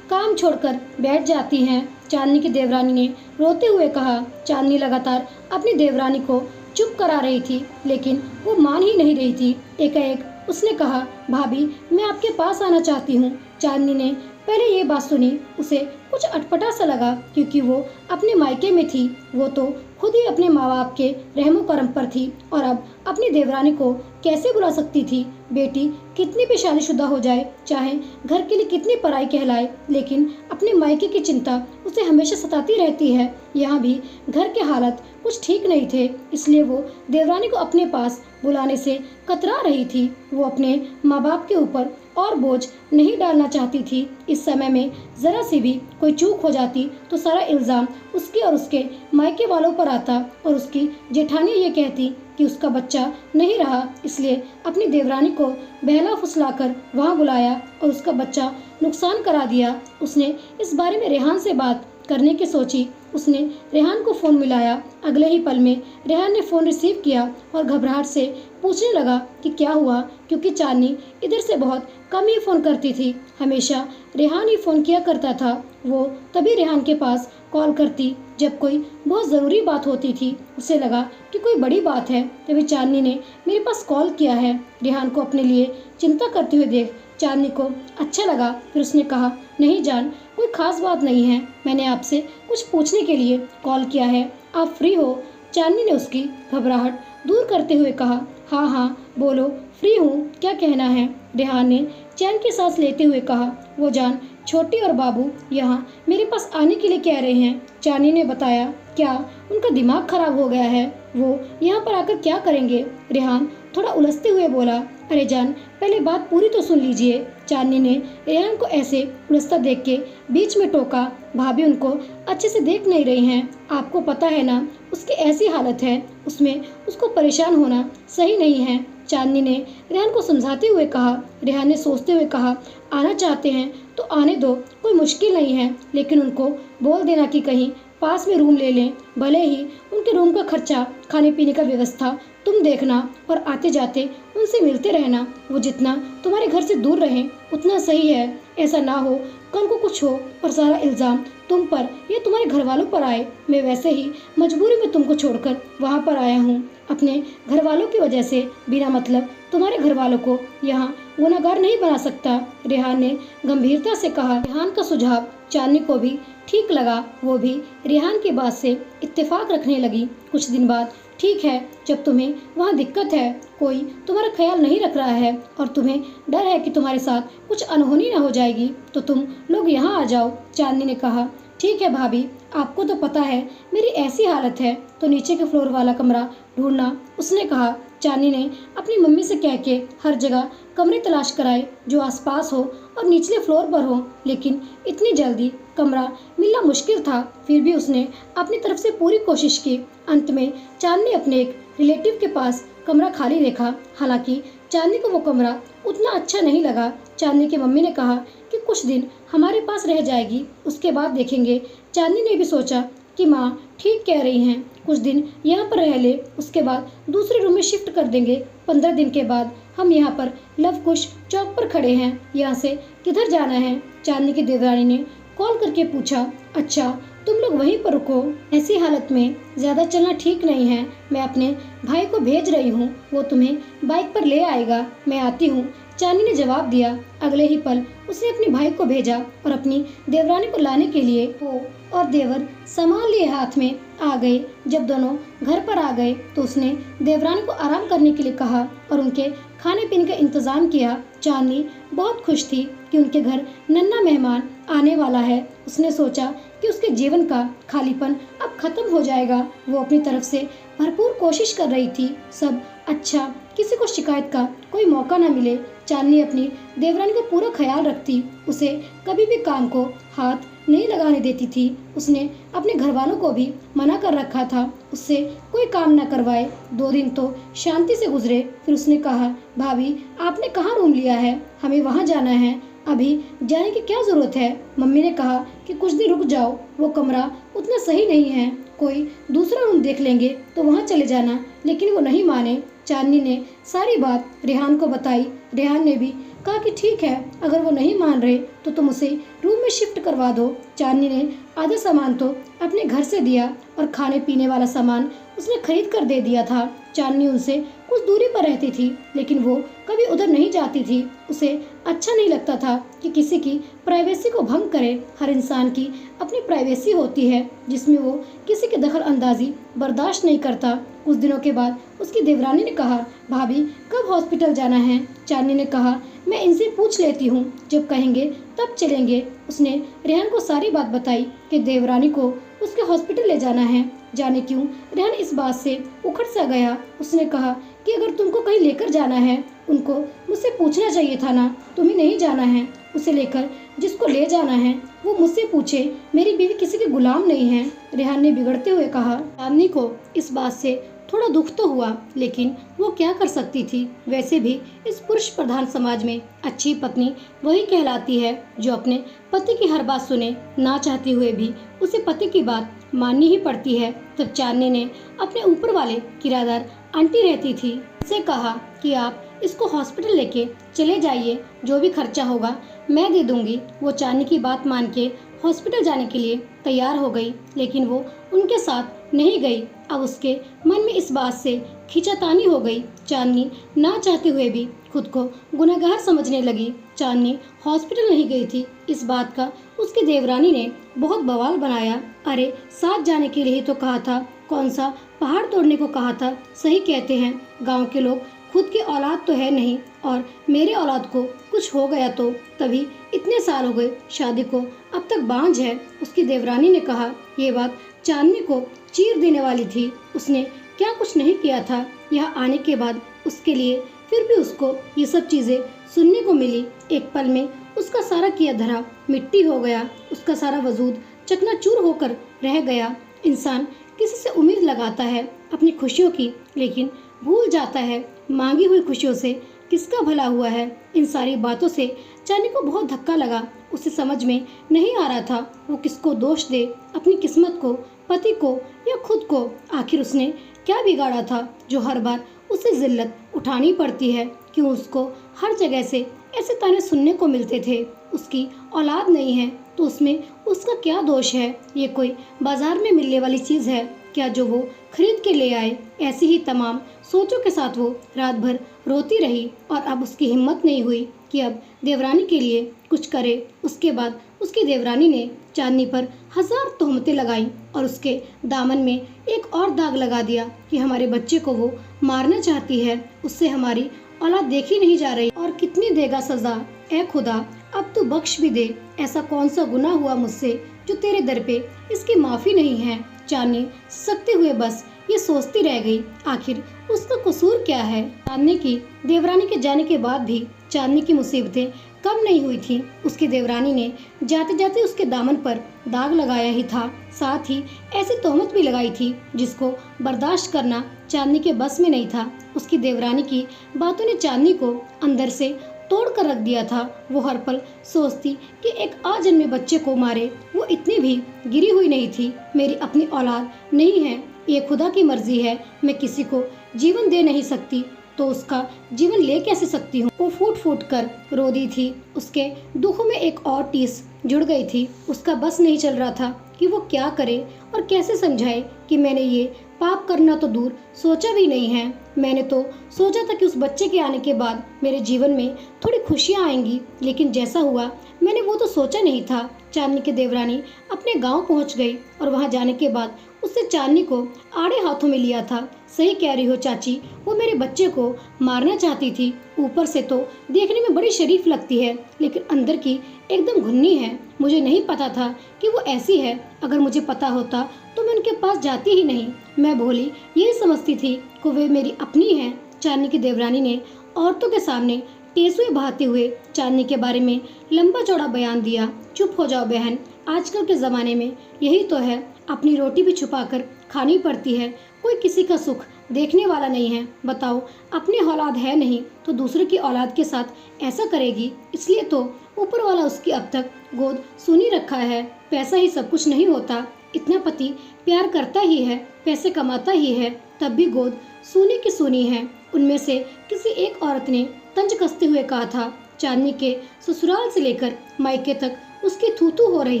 काम छोड़कर बैठ जाती हैं। चांदनी की देवरानी ने रोते हुए कहा। चांदनी लगातार अपनी देवरानी को चुप करा रही थी, लेकिन वो मान ही नहीं रही थी। एकाएक उसने कहा, भाभी मैं आपके पास आना चाहती हूँ। चांदनी ने पहले ये बात सुनी उसे कुछ अटपटा सा लगा, क्योंकि वो अपने मायके में थी। वो तो खुद ही अपने माँ बाप के रहमो करम पर थी और अब अपनी देवरानी को कैसे बुला सकती थी। बेटी कितनी भी शादीशुदा हो जाए, चाहे घर के लिए कितनी पराई कहलाए, लेकिन अपने मायके की चिंता उसे हमेशा सताती रहती है। यहाँ भी घर के हालत कुछ ठीक नहीं थे, इसलिए वो देवरानी को अपने पास बुलाने से कतरा रही थी। वो अपने माँ बाप के ऊपर और बोझ नहीं डालना चाहती थी। इस समय में जरा सी भी कोई चूक हो जाती तो सारा इल्ज़ाम उसके और उसके मायके वालों पर आता और उसकी जेठानी ये कहती कि उसका बच्चा नहीं रहा, इसलिए अपनी देवरानी को बहला फुसलाकर वहाँ बुलाया और उसका बच्चा नुकसान करा दिया। उसने इस बारे में रेहान से बात करने की सोची। उसने रेहान को फ़ोन मिलाया। अगले ही पल में रेहान ने फ़ोन रिसीव किया और घबराहट से पूछने लगा कि क्या हुआ, क्योंकि चांदनी इधर से बहुत कम ही फ़ोन करती थी। हमेशा रेहान ही फ़ोन किया करता था। वो तभी रेहान के पास कॉल करती जब कोई बहुत ज़रूरी बात होती थी उसे लगा कि कोई बड़ी बात है, तभी चांदनी ने मेरे पास कॉल किया है। रेहान को अपने लिए चिंता करते हुए देख चांदनी को अच्छा लगा। फिर उसने कहा, नहीं जान, कोई खास बात नहीं है, मैंने आपसे कुछ पूछने के लिए कॉल किया है, आप फ्री हो? चांदनी ने उसकी घबराहट दूर करते हुए कहा, हाँ हाँ बोलो, फ्री हूँ, क्या कहना है? रेहान ने चैन की सांस लेते हुए कहा, वो जान, छोटी और बाबू यहाँ मेरे पास आने के लिए कह रहे हैं। चांदनी ने बताया, क्या उनका दिमाग खराब हो गया है? वो यहाँ पर आकर क्या करेंगे? रेहान थोड़ा उलझते हुए बोला, अरे जान, पहले बात पूरी तो सुन लीजिए। चांदनी ने रेहान को ऐसे उलझता देख के बीच में टोका, भाभी उनको अच्छे से देख नहीं रही हैं, आपको पता है ना उसकी ऐसी हालत है, उसमें उसको परेशान होना सही नहीं है। चांदनी ने रेहान को समझाते हुए कहा। रेहान ने सोचते हुए कहा, आना चाहते हैं तो आने दो, कोई मुश्किल नहीं है, लेकिन उनको बोल देना कि कहीं पास में रूम ले लें, भले ही उनके रूम का खर्चा, खाने पीने का व्यवस्था तुम देखना और आते जाते उनसे मिलते रहना। वो जितना तुम्हारे घर से दूर रहें उतना सही है। ऐसा ना हो कल को कुछ हो और सारा इल्ज़ाम तुम पर या तुम्हारे घर वालों पर आए। मैं वैसे ही मजबूरी में तुमको छोड़कर वहाँ पर आया हूँ, अपने घर वालों की वजह से बिना मतलब तुम्हारे घर वालों को यहाँ गुनहगार नहीं बना सकता। रेहान ने गंभीरता से कहा। रेहान का सुझाव चांदनी को भी ठीक लगा, वो भी रेहान की बात से इत्तेफाक रखने लगी। कुछ दिन बाद, ठीक है, जब तुम्हें वहाँ दिक्कत है, कोई तुम्हारा ख्याल नहीं रख रहा है और तुम्हें डर है कि तुम्हारे साथ कुछ अनहोनी न हो जाएगी, तो तुम लोग यहाँ आ जाओ। चांदनी ने कहा, ठीक है भाभी, आपको तो पता है मेरी ऐसी हालत है, तो नीचे के फ्लोर वाला कमरा ढूंढना। उसने कहा। चांदनी ने अपनी मम्मी से कह के हर जगह कमरे तलाश कराए जो आसपास हो और निचले फ्लोर पर हो, लेकिन इतनी जल्दी कमरा मिलना मुश्किल था। फिर भी उसने अपनी तरफ से पूरी कोशिश की। अंत में चांदनी अपने एक रिलेटिव के पास कमरा खाली देखा। हालांकि चांदनी को वो कमरा उतना अच्छा नहीं लगा। चांदनी की मम्मी ने कहा कि कुछ दिन हमारे पास रह जाएगी, उसके बाद देखेंगे। चांदनी ने भी सोचा कि माँ ठीक कह रही हैं, कुछ दिन यहाँ पर रह ले, उसके बाद दूसरे रूम में शिफ्ट कर देंगे। 15 दिन के बाद हम यहाँ पर लवकुश चौक पर खड़े हैं, यहाँ से किधर जाना है? चांदनी की देवरानी ने कॉल करके पूछा। अच्छा, तुम लोग वहीं पर रुको, ऐसी हालत में ज़्यादा चलना ठीक नहीं है। मैं अपने भाई को भेज रही हूँ, वो तुम्हें बाइक पर ले आएगा, मैं आती हूँ। चांदनी ने जवाब दिया। अगले ही पल उसने अपने भाई को भेजा और अपनी देवरानी को लाने के लिए वो और देवर सामान लिए हाथ में आ गए। जब दोनों घर पर आ गए तो उसने देवरानी को आराम करने के लिए कहा और उनके खाने पीने का इंतजाम किया। चांदनी बहुत खुश थी कि उनके घर नन्हा मेहमान आने वाला है। उसने सोचा कि उसके जीवन का खालीपन अब खत्म हो जाएगा। वो अपनी तरफ से भरपूर कोशिश कर रही थी, सब अच्छा, किसी को शिकायत का कोई मौका न मिले। चांदनी अपनी देवरानी का पूरा ख्याल रखती, उसे कभी भी काम को हाथ नहीं लगाने देती थी। उसने अपने घर वालों को भी मना कर रखा था, उससे कोई काम न करवाए। 2 दिन तो शांति से गुजरे। फिर उसने कहा, भाभी आपने कहाँ रूम लिया है? हमें वहाँ जाना है, अभी जाने की क्या ज़रूरत है? मम्मी ने कहा कि कुछ दिन रुक जाओ, वो कमरा उतना सही नहीं है, कोई दूसरा रूम देख लेंगे तो वहाँ चले जाना। लेकिन वो नहीं माने। चांदनी ने सारी बात रेहान को बताई। रेहान ने भी कहा कि ठीक है, अगर वो नहीं मान रहे तो तुम उसे रूम में शिफ्ट करवा दो। चांदनी ने आधा सामान तो अपने घर से दिया और खाने पीने वाला सामान उसने खरीद कर दे दिया था। चांदनी उनसे कुछ दूरी पर रहती थी, लेकिन वो कभी उधर नहीं जाती थी। उसे अच्छा नहीं लगता था कि किसी की प्राइवेसी को भंग करे। हर इंसान की अपनी प्राइवेसी होती है जिसमें वो किसी की दखल अंदाजी बर्दाश्त नहीं करता। कुछ दिनों के बाद उसकी देवरानी ने कहा, भाभी कब हॉस्पिटल जाना है? चांदनी ने कहा, मैं इनसे पूछ लेती हूँ, जब कहेंगे तब चलेंगे। उसने रेहान को सारी बात बताई कि देवरानी को उसके हॉस्पिटल ले जाना है। जाने क्यों रेहान इस बात से उखड़ सा गया। उसने कहा कि अगर तुमको कहीं लेकर जाना है, उनको मुझसे पूछना चाहिए था ना, तुम्हें नहीं जाना है। उसे लेकर जिसको ले जाना है वो मुझसे पूछे, मेरी बीवी किसी की गुलाम नहीं है। रेहान ने बिगड़ते हुए कहा। चांदनी को इस बात से थोड़ा दुख तो हुआ, लेकिन वो क्या कर सकती थी? वैसे भी इस पुरुष प्रधान समाज में अच्छी पत्नी वही कहलाती है जो अपने पति की हर बात सुने, ना चाहते हुए भी उसे पति की बात माननी ही पड़ती है। तब चांदनी ने अपने ऊपर वाले किराएदार आंटी रहती थी से कहा कि आप इसको हॉस्पिटल लेके चले जाइए, जो भी खर्चा होगा मैं दे दूंगी। वो चांदनी की बात मान के हॉस्पिटल जाने के लिए तैयार हो गई, लेकिन वो उनके साथ नहीं गई। अब उसके मन में इस बात से खींचातानी हो गई। चांदनी ना चाहते हुए भी खुद को गुनहगार समझने लगी। चांदनी हॉस्पिटल नहीं गई थी, इस बात का उसकी देवरानी ने बहुत बवाल बनाया। अरे साथ जाने के लिए ही तो कहा था, कौन सा पहाड़ तोड़ने को कहा था। सही कहते हैं गांव के लोग, खुद की औलाद तो है नहीं और मेरे औलाद को कुछ हो गया तो तभी इतने साल हो गए शादी को, अब तक बांझ है। उसकी देवरानी ने कहा। ये बात चांदनी को चीर देने वाली थी। उसने क्या कुछ नहीं किया था। यहाँ आने के बाद उसके लिए फिर भी उसको ये सब चीज़ें सुनने को मिली। एक पल में उसका सारा किया धरा मिट्टी हो गया। उसका सारा वजूद चकनाचूर होकर रह गया। इंसान किसी से उम्मीद लगाता है अपनी खुशियों की, लेकिन भूल जाता है मांगी हुई खुशियों से किसका भला हुआ है। इन सारी बातों से चांदनी को बहुत धक्का लगा। उसे समझ में नहीं आ रहा था वो किसको दोष दे, अपनी किस्मत को, पति को या खुद को। आखिर उसने क्या बिगाड़ा था जो हर बार उसे जिल्लत उठानी पड़ती है। क्यों उसको हर जगह से ऐसे ताने सुनने को मिलते थे। उसकी औलाद नहीं है तो उसमें उसका क्या दोष है। ये कोई बाजार में मिलने वाली चीज़ है क्या जो वो खरीद के ले आए। ऐसी ही तमाम सोचों के साथ वो रात भर रोती रही और अब उसकी हिम्मत नहीं हुई कि अब देवरानी के लिए कुछ करे। उसके बाद उसकी देवरानी ने चांदनी पर 1000 तोहमतें लगाई और उसके दामन में एक और दाग लगा दिया कि हमारे बच्चे को वो मारना चाहती है, उससे हमारी औलाद देखी नहीं जा रही और कितनी देगा सजा। ऐ खुदा अब तू बख्श भी दे, ऐसा कौन सा गुनाह हुआ मुझसे जो तेरे दर पे इसकी माफ़ी नहीं है। चांदनी सकते हुए बस ये सोचती रह गई, आखिर उसका कसूर क्या है। चांदनी की देवरानी के जाने के बाद भी चांदनी की मुसीबतें कम नहीं हुई थी। उसकी देवरानी ने जाते जाते उसके दामन पर दाग लगाया ही था, साथ ही ऐसी तोहमत भी लगाई थी जिसको बर्दाश्त करना चांदनी के बस में नहीं था। उसकी देवरानी की बातों ने चांदनी को अंदर से तोड़ कर रख दिया था। वो हर पल सोचती कि एक आजन्मे बच्चे को मारे। वो इतनी भी गिरी हुई नहीं थी। मेरी अपनी औलाद नहीं है, ये खुदा की मर्जी है। मैं किसी को जीवन दे नहीं सकती तो उसका जीवन ले कैसे सकती हूँ। वो फूट फूट कर रो दी थी। उसके दुखों में एक और टीस जुड़ गई थी। उसका बस नहीं चल रहा था कि वो क्या करे और कैसे समझाए कि मैंने ये पाप करना तो दूर सोचा भी नहीं है। मैंने तो सोचा था कि उस बच्चे के आने के बाद मेरे जीवन में थोड़ी खुशियाँ आएंगी, लेकिन जैसा हुआ मैंने वो तो सोचा नहीं था। चांदनी की देवरानी अपने गांव पहुंच गई और वहां जाने के बाद उससे चांदनी को आड़े हाथों में लिया था। सही कह रही हो चाची, वो मेरे बच्चे को मारना चाहती थी। ऊपर से तो देखने में बड़ी शरीफ लगती है, लेकिन अंदर की एकदम घुन्नी है। मुझे नहीं पता था कि वो ऐसी है। अगर मुझे पता होता तो मैं उनके पास जाती ही नहीं। मैं भोली यही समझती थी कि वे मेरी अपनी है। चांदनी की देवरानी ने औरतों के सामने टेसुए बहाते हुए चांदनी के बारे में लंबा चौड़ा बयान दिया। चुप हो जाओ बहन, आजकल के ज़माने में यही तो है, अपनी रोटी भी छुपाकर खानी पड़ती है। कोई किसी का सुख देखने वाला नहीं है। बताओ, अपनी औलाद है नहीं तो दूसरे की औलाद के साथ ऐसा करेगी। इसलिए तो ऊपर वाला उसकी अब तक गोद सुनी रखा है। पैसा ही सब कुछ नहीं होता। इतना पति प्यार करता ही है, पैसे कमाता ही है, तब भी गोद सुनी की सुनी है। उनमें से किसी एक औरत ने तंज कसते हुए कहा था, चांदनी के ससुराल से लेकर मायके तक उसकी थूथू हो रही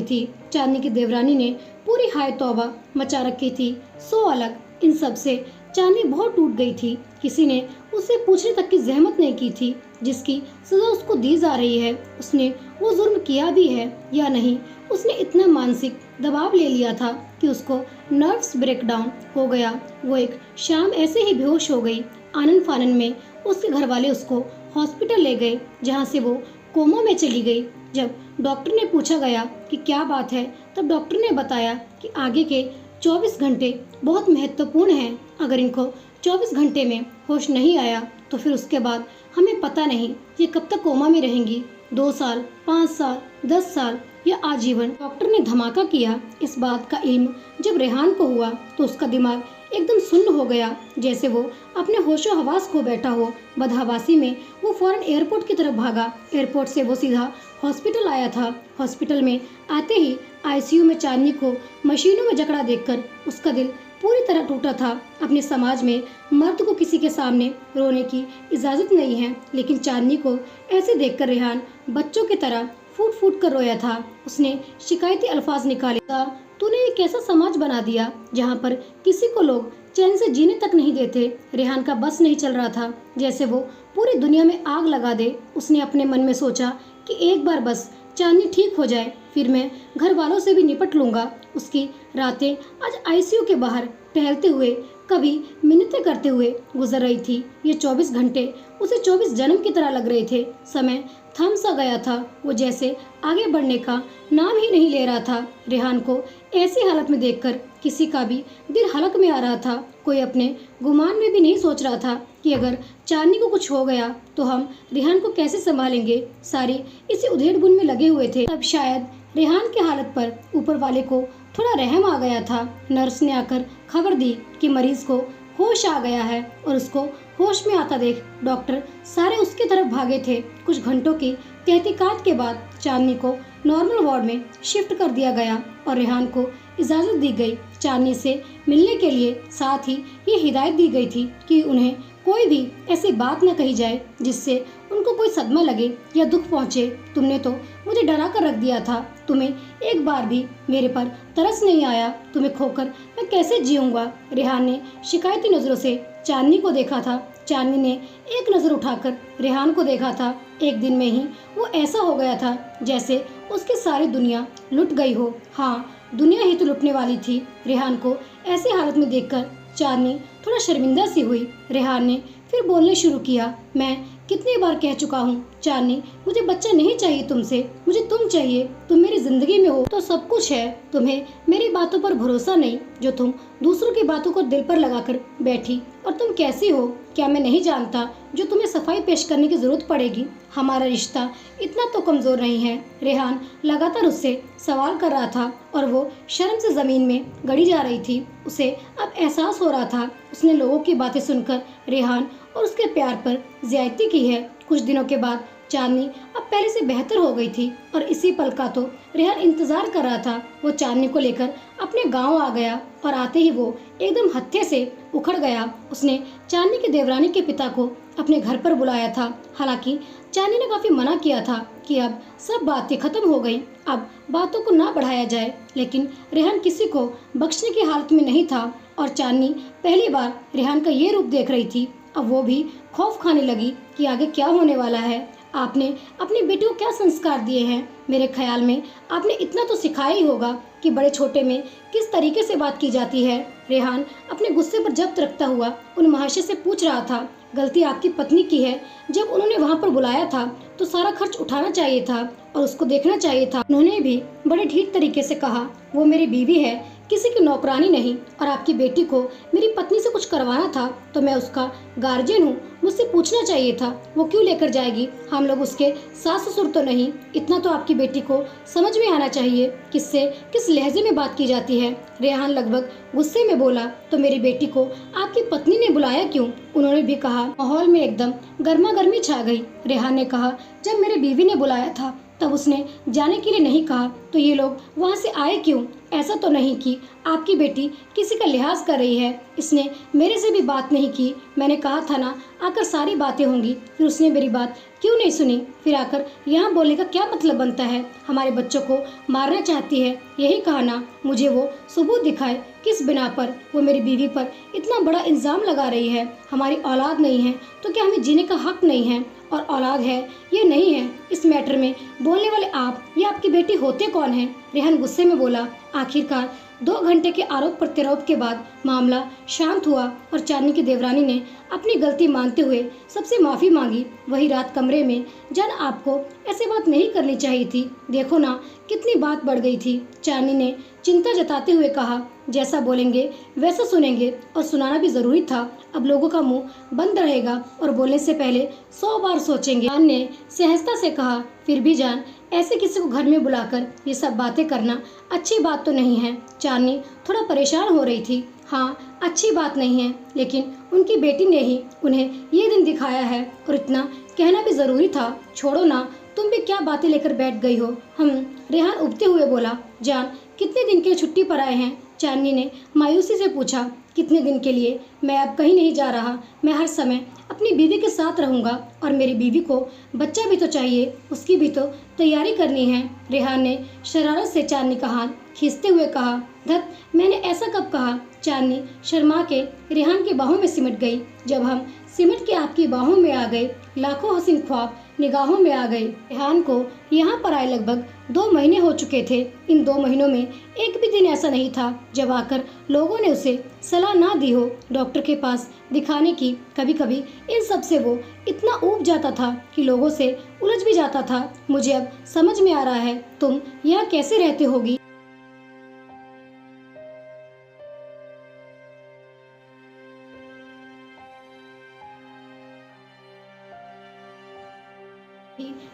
थी। चांदनी की देवरानी ने पूरी हाय तौबा मचा रखी थी। सो अलग इन सब से चांदनी बहुत टूट गई थी। किसी ने उससे पूछने तक की जहमत नहीं की थी। जिसकी सजा उसको दी जा रही है, उसने वो जुर्म किया भी है या नहीं। उसने इतना मानसिक दबाव ले लिया था कि उसको नर्व्स ब्रेकडाउन हो गया। वो एक शाम ऐसे ही बेहोश हो गई। आनन फानन में उसके घर वाले उसको हॉस्पिटल ले गए, जहाँ से वो कोमा में चली गई। जब डॉक्टर ने पूछा गया कि क्या बात है, तब डॉक्टर ने बताया कि आगे के 24 घंटे बहुत महत्वपूर्ण हैं। अगर इनको 24 घंटे में होश नहीं आया तो फिर उसके बाद हमें पता नहीं ये कब तक कोमा में रहेंगी। 2 साल, 5 साल, 10 साल या आजीवन। डॉक्टर ने धमाका किया। इस बात का इल्म जब रेहान को हुआ तो उसका दिमाग एकदम सुन्न हो गया, जैसे वो अपने होशो हवास खो बैठा हो। बदहवासी में वो फौरन एयरपोर्ट की तरफ भागा। एयरपोर्ट से वो सीधा हॉस्पिटल आया था। हॉस्पिटल में आते ही आईसीयू में चांदनी को मशीनों में जकड़ा देखकर उसका दिल पूरी तरह टूटा था। अपने समाज में मर्द को किसी के सामने रोने की इजाज़त नहीं है, लेकिन चांदनी को ऐसे देखकर रेहान बच्चों की तरह फूट फूट कर रोया था। उसने शिकायती अल्फाज निकाले था, तूने ये कैसा समाज बना दिया जहाँ पर किसी को लोग चैन से जीने तक नहीं देते। रेहान का बस नहीं चल रहा था, जैसे वो पूरी दुनिया में आग लगा दे। उसने अपने मन में सोचा कि एक बार बस चांदनी ठीक हो जाए, फिर मैं घर वालों से भी निपट लूंगा। उसकी रातें आज आईसीयू के बाहर टहलते हुए, कभी मिन्नतें करते हुए गुजर रही थी। ये 24 घंटे उसे 24 जन्म की तरह लग रहे थे। समय थम सा गया था, वो जैसे आगे बढ़ने का नाम ही नहीं ले रहा था। रेहान को ऐसी हालत में देखकर किसी का भी दिल हलक में आ रहा था। कोई अपने गुमान में भी नहीं सोच रहा था कि अगर चांदनी को कुछ हो गया तो हम रेहान को कैसे संभालेंगे। सारी इसी उधेड़-बुन में लगे हुए थे। तब शायद रेहान की हालत पर ऊपर वाले को थोड़ा रहम आ गया था। नर्स ने आकर खबर दी कि मरीज को होश आ गया है और उसको होश में आता देख डॉक्टर सारे उसकी तरफ भागे थे। कुछ घंटों की तहकीकात के बाद चांदनी को नॉर्मल वार्ड में शिफ्ट कर दिया गया और रेहान को इजाज़त दी गई चांदनी से मिलने के लिए। साथ ही ये हिदायत दी गई थी कि उन्हें कोई भी ऐसी बात न कही जाए जिससे उनको कोई सदमा लगे या दुख पहुंचे। तुमने तो मुझे डरा कर रख दिया था, तुम्हें एक बार भी मेरे पर तरस नहीं आया। तुम्हें खोकर मैं कैसे जीऊंगा। रेहान ने शिकायती नजरों से चांदनी को देखा था। चांदनी ने एक नजर उठाकर रेहान को देखा था। एक दिन में ही वो ऐसा हो गया था जैसे उसकी सारी दुनिया लुट गई हो। हाँ, दुनिया ही तो लुटने वाली थी। रेहान को ऐसी हालत में देखकर चांदनी थोड़ा शर्मिंदा सी हुई। रेहान ने फिर बोलने शुरू किया, मैं कितनी बार कह चुका हूँ चांदनी, मुझे बच्चा नहीं चाहिए तुमसे, मुझे तुम चाहिए। तुम मेरी जिंदगी में हो तो सब कुछ है। तुम्हें मेरी बातों पर भरोसा नहीं जो तुम दूसरों की बातों को दिल पर लगाकर बैठी। और तुम कैसी हो क्या मैं नहीं जानता जो तुम्हें सफाई पेश करने की जरूरत पड़ेगी। हमारा रिश्ता इतना तो कमजोर नहीं है। रेहान लगातार उससे सवाल कर रहा था और वो शर्म से जमीन में गड़ी जा रही थी। उसे अब एहसास हो रहा था उसने लोगों की बातें सुनकर रेहान और उसके प्यार पर ज्यादती की है। कुछ दिनों के बाद चांदनी अब पहले से बेहतर हो गई थी और इसी पल का तो रेहान इंतजार कर रहा था। वो चांदनी को लेकर अपने गांव आ गया और आते ही वो एकदम हत्थे से उखड़ गया। उसने चांदनी के देवरानी के पिता को अपने घर पर बुलाया था। हालांकि चांदनी ने काफी मना किया था कि अब सब बातें खत्म हो गई, अब बातों को ना बढ़ाया जाए, लेकिन रेहान किसी को बख्शने की हालत में नहीं था और चांदनी पहली बार रेहान का ये रूप देख रही थी। अब वो भी खौफ खाने लगी कि आगे क्या होने वाला है। आपने अपनी बेटी को क्या संस्कार दिए हैं? मेरे ख्याल में आपने इतना तो सिखाया ही होगा कि बड़े छोटे में किस तरीके से बात की जाती है। रेहान अपने गुस्से पर जब्त रखता हुआ उन महाशय से पूछ रहा था, गलती आपकी पत्नी की है। जब उन्होंने वहाँ पर बुलाया था तो सारा खर्च उठाना चाहिए था और उसको देखना चाहिए था। उन्होंने भी बड़े ढीठ तरीके से कहा, वो मेरी बीवी है, किसी की नौकरानी नहीं। और आपकी बेटी को मेरी पत्नी से कुछ करवाना था तो मैं उसका गार्जियन हूँ, मुझसे पूछना चाहिए था वो क्यों लेकर जाएगी। हम लोग उसके सास ससुर तो नहीं। इतना तो आपकी बेटी को समझ में आना चाहिए किससे किस लहजे में बात की जाती है। रेहान लगभग गुस्से में बोला, तो मेरी बेटी को आपकी पत्नी ने बुलाया क्यों? उन्होंने भी कहा। माहौल में एकदम गर्मा गर्मी छा गई। रेहान ने कहा, जब मेरी बीवी ने बुलाया था तब उसने जाने के लिए नहीं कहा तो ये लोग वहाँ से आए क्यों? ऐसा तो नहीं कि आपकी बेटी किसी का लिहाज कर रही है। इसने मेरे से भी बात नहीं की। मैंने कहा था ना आकर सारी बातें होंगी, फिर उसने मेरी बात क्यों नहीं सुनी? फिर आकर यहाँ बोलने का क्या मतलब बनता है? हमारे बच्चों को मारना चाहती है, यही कहा ना। मुझे वो सबूत दिखाए किस बिना पर वो मेरी बीवी पर इतना बड़ा इल्ज़ाम लगा रही है। हमारी औलाद नहीं है तो क्या हमें जीने का हक नहीं है? और औलाद है ये नहीं है, इस मैटर में बोलने वाले आप या आपकी बेटी होते कौन है? रेहान गुस्से में बोला। आखिरकार 2 घंटे के आरोप प्रत्यारोप के बाद मामला शांत हुआ और चांदनी की देवरानी ने अपनी गलती मानते हुए सबसे माफ़ी मांगी। वही रात कमरे में, जान आपको ऐसी बात नहीं करनी चाहिए थी, देखो ना कितनी बात बढ़ गई थी। चांदनी ने चिंता जताते हुए कहा, जैसा बोलेंगे वैसा सुनेंगे और सुनाना भी ज़रूरी था। अब लोगों का मुंह बंद रहेगा और बोलने से पहले 100 बार सोचेंगे। जान ने सहजता से कहा, फिर भी जान ऐसे किसी को घर में बुलाकर ये सब बातें करना अच्छी बात तो नहीं है। चांदनी थोड़ा परेशान हो रही थी। हाँ, अच्छी बात नहीं है, लेकिन उनकी बेटी ने ही उन्हें ये दिन दिखाया है और इतना कहना भी ज़रूरी था। छोड़ो ना, तुम भी क्या बातें लेकर बैठ गई हो। रेहान उबते हुए बोला, जान कितने दिन के छुट्टी पर आए हैं? चांदनी ने मायूसी से पूछा, कितने दिन के लिए? मैं अब कहीं नहीं जा रहा, मैं हर समय अपने अपनी बीवी के साथ रहूंगा और मेरी बीवी को बच्चा भी तो चाहिए, उसकी भी तो तैयारी करनी है। रेहान ने शरारत से चांदनी का हाथ खींचते हुए कहा। धत, मैंने ऐसा कब कहा? चांदनी शर्मा के रेहान की बाहों में सिमट गई। जब हम सिमट के आपकी बाहों में आ गए, लाखों हसीन ख्वाब निगाहों में आ गए। रेहान को यहाँ पर आए लगभग 2 महीने हो चुके थे। इन 2 महीनों में एक भी दिन ऐसा नहीं था जब आकर लोगों ने उसे सलाह ना दी हो डॉक्टर के पास दिखाने की। कभी कभी इन सब से वो इतना ऊब जाता था कि लोगों से उलझ भी जाता था। मुझे अब समझ में आ रहा है तुम यहाँ कैसे रहते होगी।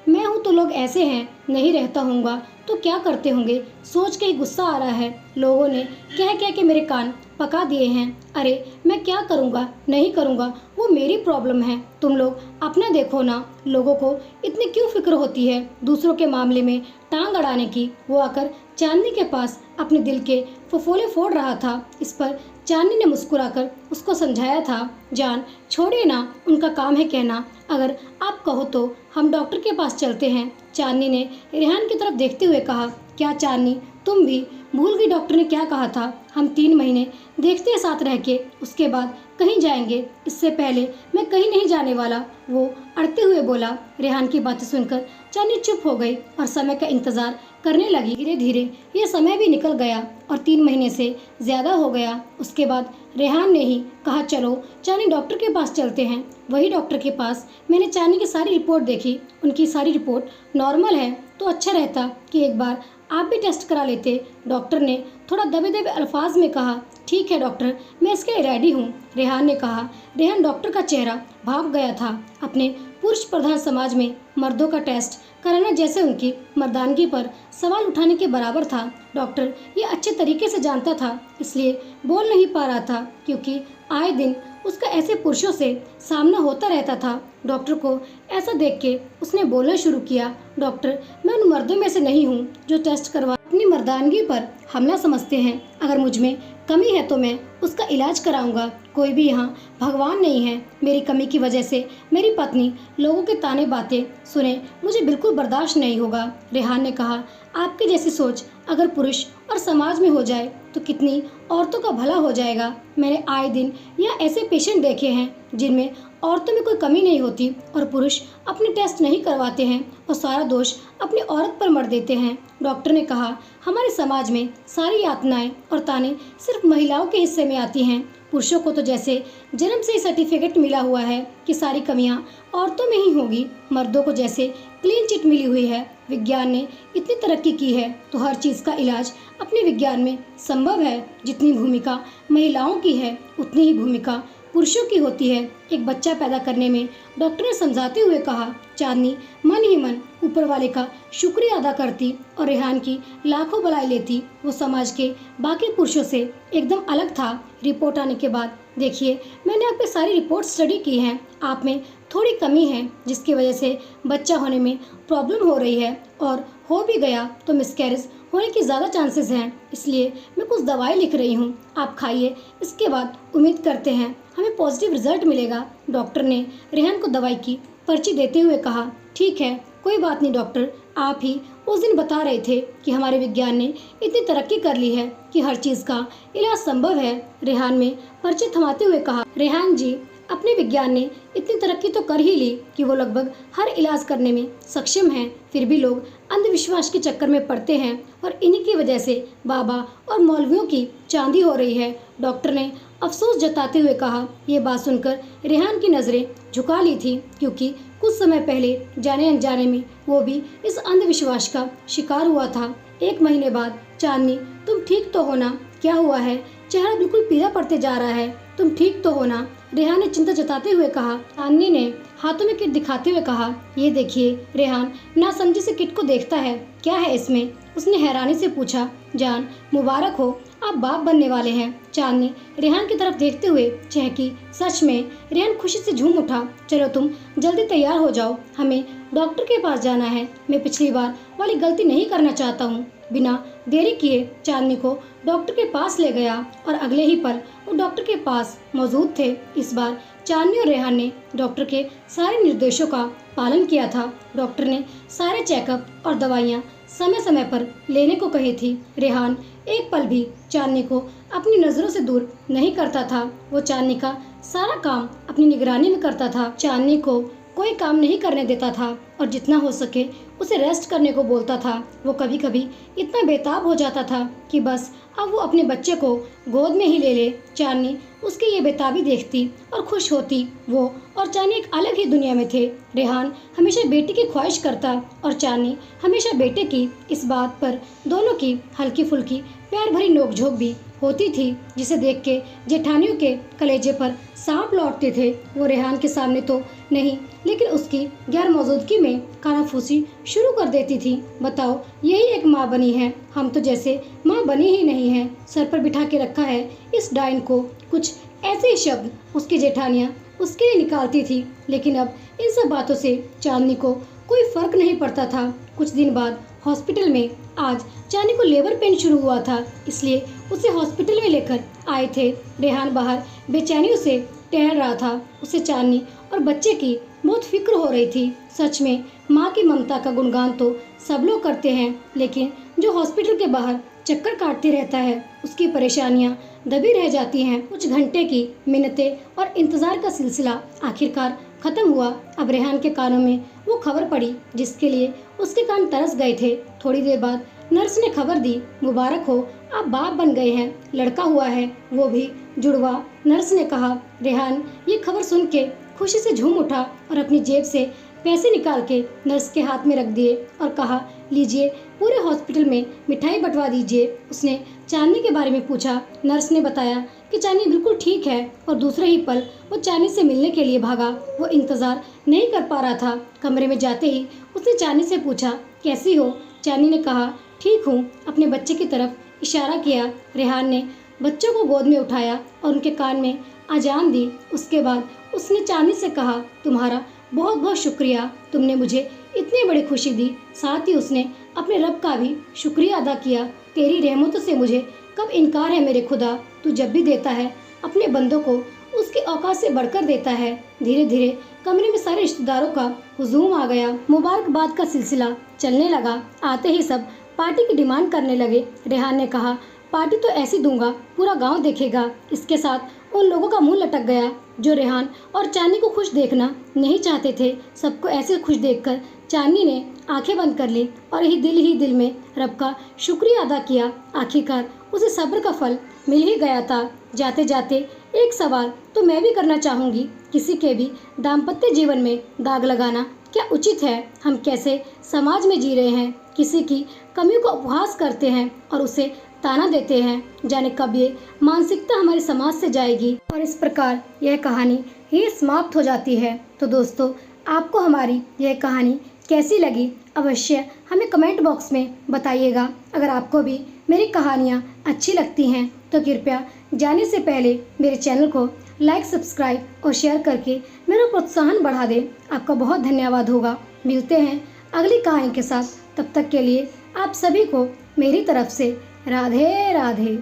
मैं हूँ तो लोग ऐसे हैं, नहीं रहता होऊंगा तो क्या करते होंगे, सोच के ही गुस्सा आ रहा है। लोगों ने कह कह के मेरे कान पका दिए हैं। अरे मैं क्या करूँगा, नहीं करूँगा, वो मेरी प्रॉब्लम है। तुम लोग अपना देखो ना। लोगों को इतनी क्यों फिक्र होती है दूसरों के मामले में टांग अड़ाने की। वो आकर चांदनी के पास अपने दिल के फफोले फोड़ रहा था। इस पर चांदनी ने मुस्कुराकर उसको समझाया था, जान छोड़िए ना, उनका काम है कहना। अगर आप कहो तो हम डॉक्टर के पास चलते हैं। चांदनी ने रेहान की तरफ देखते हुए कहा। क्या चांदनी, तुम भी भूल गई डॉक्टर ने क्या कहा था? हम 3 महीने देखते हैं साथ रह के, उसके बाद कहीं जाएंगे। इससे पहले मैं कहीं नहीं जाने वाला, वो अड़ते हुए बोला। रेहान की बातें सुनकर चांदनी चुप हो गई और समय का इंतजार करने लगी। धीरे धीरे ये समय भी निकल गया और 3 महीने से ज्यादा हो गया। उसके बाद रेहान ने ही कहा, चलो चांदनी डॉक्टर के पास चलते हैं। वही डॉक्टर के पास मैंने चांदनी की सारी रिपोर्ट देखी। उनकी सारी रिपोर्ट नॉर्मल है। तो अच्छा रहता कि एक बार आप भी टेस्ट करा लेते। डॉक्टर ने थोड़ा दबे दबे अल्फाज में कहा। ठीक है डॉक्टर, मैं इसके लिए रेडी हूँ, रेहान ने कहा। रेहान डॉक्टर का चेहरा भाप गया था। अपने पुरुष प्रधान समाज में मर्दों का टेस्ट कराना जैसे उनकी मर्दानगी पर सवाल उठाने के बराबर था। डॉक्टर ये अच्छे तरीके से जानता था, इसलिए बोल नहीं पा रहा था, क्योंकि आए दिन उसका ऐसे पुरुषों से सामना होता रहता था। डॉक्टर को ऐसा देख के उसने बोलना शुरू किया। डॉक्टर, मैं उन मर्दों में से नहीं हूँ जो टेस्ट करवा अपनी मर्दानगी पर हमला समझते हैं। अगर मुझ में कमी है तो मैं उसका इलाज कराऊंगा। कोई भी यहाँ भगवान नहीं है। मेरी कमी की वजह से मेरी पत्नी लोगों के ताने बातें सुने, मुझे बिल्कुल बर्दाश्त नहीं होगा। रेहान ने कहा, आपकी जैसी सोच अगर पुरुष और समाज में हो जाए तो कितनी औरतों का भला हो जाएगा। मैंने आए दिन यहाँ ऐसे पेशेंट देखे हैं जिनमें औरतों में कोई कमी नहीं होती और पुरुष अपने टेस्ट नहीं करवाते हैं और सारा दोष अपनी औरत पर मढ़ देते हैं। डॉक्टर ने कहा, हमारे समाज में सारी यातनाएं और ताने सिर्फ महिलाओं के हिस्से में आती हैं। पुरुषों को तो जैसे जन्म से ही सर्टिफिकेट मिला हुआ है कि सारी कमियां औरतों में ही होगी। मर्दों को जैसे क्लीन चिट मिली हुई है। विज्ञान ने इतनी तरक्की की है तो हर चीज़ का इलाज अपने विज्ञान में संभव है। जितनी भूमिका महिलाओं की है उतनी ही भूमिका पुरुषों की होती है एक बच्चा पैदा करने में, डॉक्टर ने समझाते हुए कहा। चांदनी मन ही मन ऊपर वाले का शुक्रिया अदा करती और रेहान की लाखों बधाई लेती। वो समाज के बाकी पुरुषों से एकदम अलग था। रिपोर्ट आने के बाद, देखिए मैंने आपकी सारी रिपोर्ट स्टडी की हैं। आप में थोड़ी कमी है जिसकी वजह से बच्चा होने में प्रॉब्लम हो रही है, और हो भी गया तो मिसकैरेज होने की ज़्यादा चांसेस हैं। इसलिए मैं कुछ दवाई लिख रही हूँ, आप खाइए। इसके बाद उम्मीद करते हैं हमें पॉजिटिव रिजल्ट मिलेगा। डॉक्टर ने रेहान को दवाई की पर्ची देते हुए कहा। ठीक है, कोई बात नहीं डॉक्टर, आप ही उस दिन बता रहे थे कि हमारे विज्ञान ने इतनी तरक्की कर ली है कि हर चीज़ का इलाज संभव है। रेहान में पर्ची थमाते हुए कहा। रेहान जी, अपने विज्ञान ने इतनी तरक्की तो कर ही ली कि वो लगभग हर इलाज करने में सक्षम है। फिर भी लोग अंधविश्वास के चक्कर में पड़ते हैं और इन्हीं की वजह से बाबा और मौलवियों की चांदी हो रही है। डॉक्टर ने अफसोस जताते हुए कहा। ये बात सुनकर रेहान की नज़रें झुका ली थी, क्योंकि कुछ समय पहले जाने अनजाने में वो भी इस अंधविश्वास का शिकार हुआ था। 1 महीने बाद, चांदनी तुम ठीक तो हो ना? क्या हुआ है? चेहरा बिल्कुल पीला पड़ते जा रहा है, तुम ठीक तो हो ना? रेहान ने चिंता जताते हुए कहा। चांदनी ने हाथों में किट दिखाते हुए कहा। ये देखिए। रेहान नासमझी से किट को देखता है। क्या है इसमें? उसने हैरानी से पूछा। जान मुबारक हो, आप बाप बनने वाले हैं। चांदनी रेहान की तरफ देखते हुए चहकी। सच में? रेहान खुशी से झूम उठा। चलो तुम जल्दी तैयार हो जाओ, हमें डॉक्टर के पास जाना है। मैं पिछली बार वाली गलती नहीं करना चाहता हूँ। बिना देरी किए चांदनी को डॉक्टर के पास ले गया और अगले ही पल वो डॉक्टर के पास मौजूद थे। इस बार चांदनी और रेहान ने डॉक्टर के सारे निर्देशों का पालन किया था। डॉक्टर ने सारे चेकअप और दवाइयाँ समय समय पर लेने को कही थी। रेहान एक पल भी चांदनी को अपनी नज़रों से दूर नहीं करता था। वो चांदनी का सारा काम अपनी निगरानी में करता था। चांदनी को कोई काम नहीं करने देता था और जितना हो सके उसे रेस्ट करने को बोलता था। वो कभी कभी इतना बेताब हो जाता था कि बस अब वो अपने बच्चे को गोद में ही ले ले। चांदनी उसकी ये बेताबी देखती और खुश होती। वो और चांदनी एक अलग ही दुनिया में थे। रेहान हमेशा बेटी की ख्वाहिश करता और चांदनी हमेशा बेटे की। इस बात पर दोनों की हल्की फुल्की प्यार भरी नोकझोंक भी होती थी, जिसे देख के जेठानियों के कलेजे पर सांप लौटते थे। वो रेहान के सामने तो नहीं, लेकिन उसकी गैर मौजूदगी में कानाफूसी शुरू कर देती थी। बताओ, यही एक माँ बनी है? हम तो जैसे माँ बनी ही नहीं है। सर पर बिठा के रखा है इस डाइन को। कुछ ऐसे ही शब्द उसकी जेठानियाँ उसके लिए निकालती थी, लेकिन अब इन सब बातों से चांदनी को कोई फर्क नहीं पड़ता था। कुछ दिन बाद हॉस्पिटल में आज चांदनी को लेबर पेन शुरू हुआ था, इसलिए उसे हॉस्पिटल में लेकर आए थे। रेहान बाहर बेचैनियों से टहल रहा था। उसे चांदनी और बच्चे की बहुत फिक्र हो रही थी। सच में माँ की ममता का गुणगान तो सब लोग करते हैं, लेकिन जो हॉस्पिटल के बाहर चक्कर काटते रहता है उसकी परेशानियाँ दबी रह जाती हैं। कुछ घंटे की मिन्नतें और इंतजार का सिलसिला आखिरकार खत्म हुआ। अब रेहान के कानों में वो खबर पड़ी जिसके लिए उसके कान तरस गए थे। थोड़ी देर बाद नर्स ने खबर दी, मुबारक हो, आप बाप बन गए हैं, लड़का हुआ है, वो भी जुड़वा। नर्स ने कहा। रेहान ये खबर सुन के खुशी से झूम उठा और अपनी जेब से पैसे निकाल के नर्स के हाथ में रख दिए और कहा, लीजिए, पूरे हॉस्पिटल में मिठाई बंटवा दीजिए। उसने चांदनी के बारे में पूछा। नर्स ने बताया कि चांदनी बिल्कुल ठीक है और दूसरे ही पल वो चांदनी से मिलने के लिए भागा। वो इंतजार नहीं कर पा रहा था। कमरे में जाते ही उसने चांदनी से पूछा, कैसी हो? चांदनी ने कहा, ठीक हूँ। अपने बच्चे की तरफ इशारा किया। रेहान ने बच्चों को गोद में उठाया और उनके कान में अजान दी। उसके बाद उसने चांदनी से कहा, तुम्हारा बहुत बहुत शुक्रिया, तुमने मुझे इतनी बड़ी खुशी दी। साथ ही उसने अपने रब का भी शुक्रिया अदा किया। तेरी रहमतों से मुझे कब इनकार है मेरे खुदा। तू जब भी देता है अपने बंदों को उसकी औकात से बढ़कर देता है। धीरे धीरे कमरे में सारे रिश्तेदारों का हुजूम आ गया। मुबारकबाद का सिलसिला चलने लगा। आते ही सब पार्टी की डिमांड करने लगे। रेहान ने कहा, पार्टी तो ऐसी दूंगा पूरा गांव देखेगा। इसके साथ उन लोगों का मुंह लटक गया जो रेहान और चांदनी को खुश देखना नहीं चाहते थे। सबको ऐसे खुश देखकर चांदनी ने आंखें बंद कर ली और ही दिल में रब का शुक्रिया अदा किया। आखिरकार उसे सब्र का फल मिल ही गया था। जाते जाते एक सवाल तो मैं भी करना चाहूँगी, किसी के भी दाम्पत्य जीवन में दाग लगाना क्या उचित है? हम कैसे समाज में जी रहे हैं? किसी की कमियों का उपहास करते हैं और उसे ताना देते हैं। जाने कब ये मानसिकता हमारे समाज से जाएगी। और इस प्रकार यह कहानी ही समाप्त हो जाती है। तो दोस्तों, आपको हमारी यह कहानी कैसी लगी अवश्य हमें कमेंट बॉक्स में बताइएगा। अगर आपको भी मेरी कहानियाँ अच्छी लगती हैं तो कृपया जाने से पहले मेरे चैनल को लाइक, सब्सक्राइब और शेयर करके मेरा प्रोत्साहन बढ़ा दें। आपका बहुत धन्यवाद होगा। मिलते हैं अगली कहानी के साथ। तब तक के लिए आप सभी को मेरी तरफ से राधे राधे।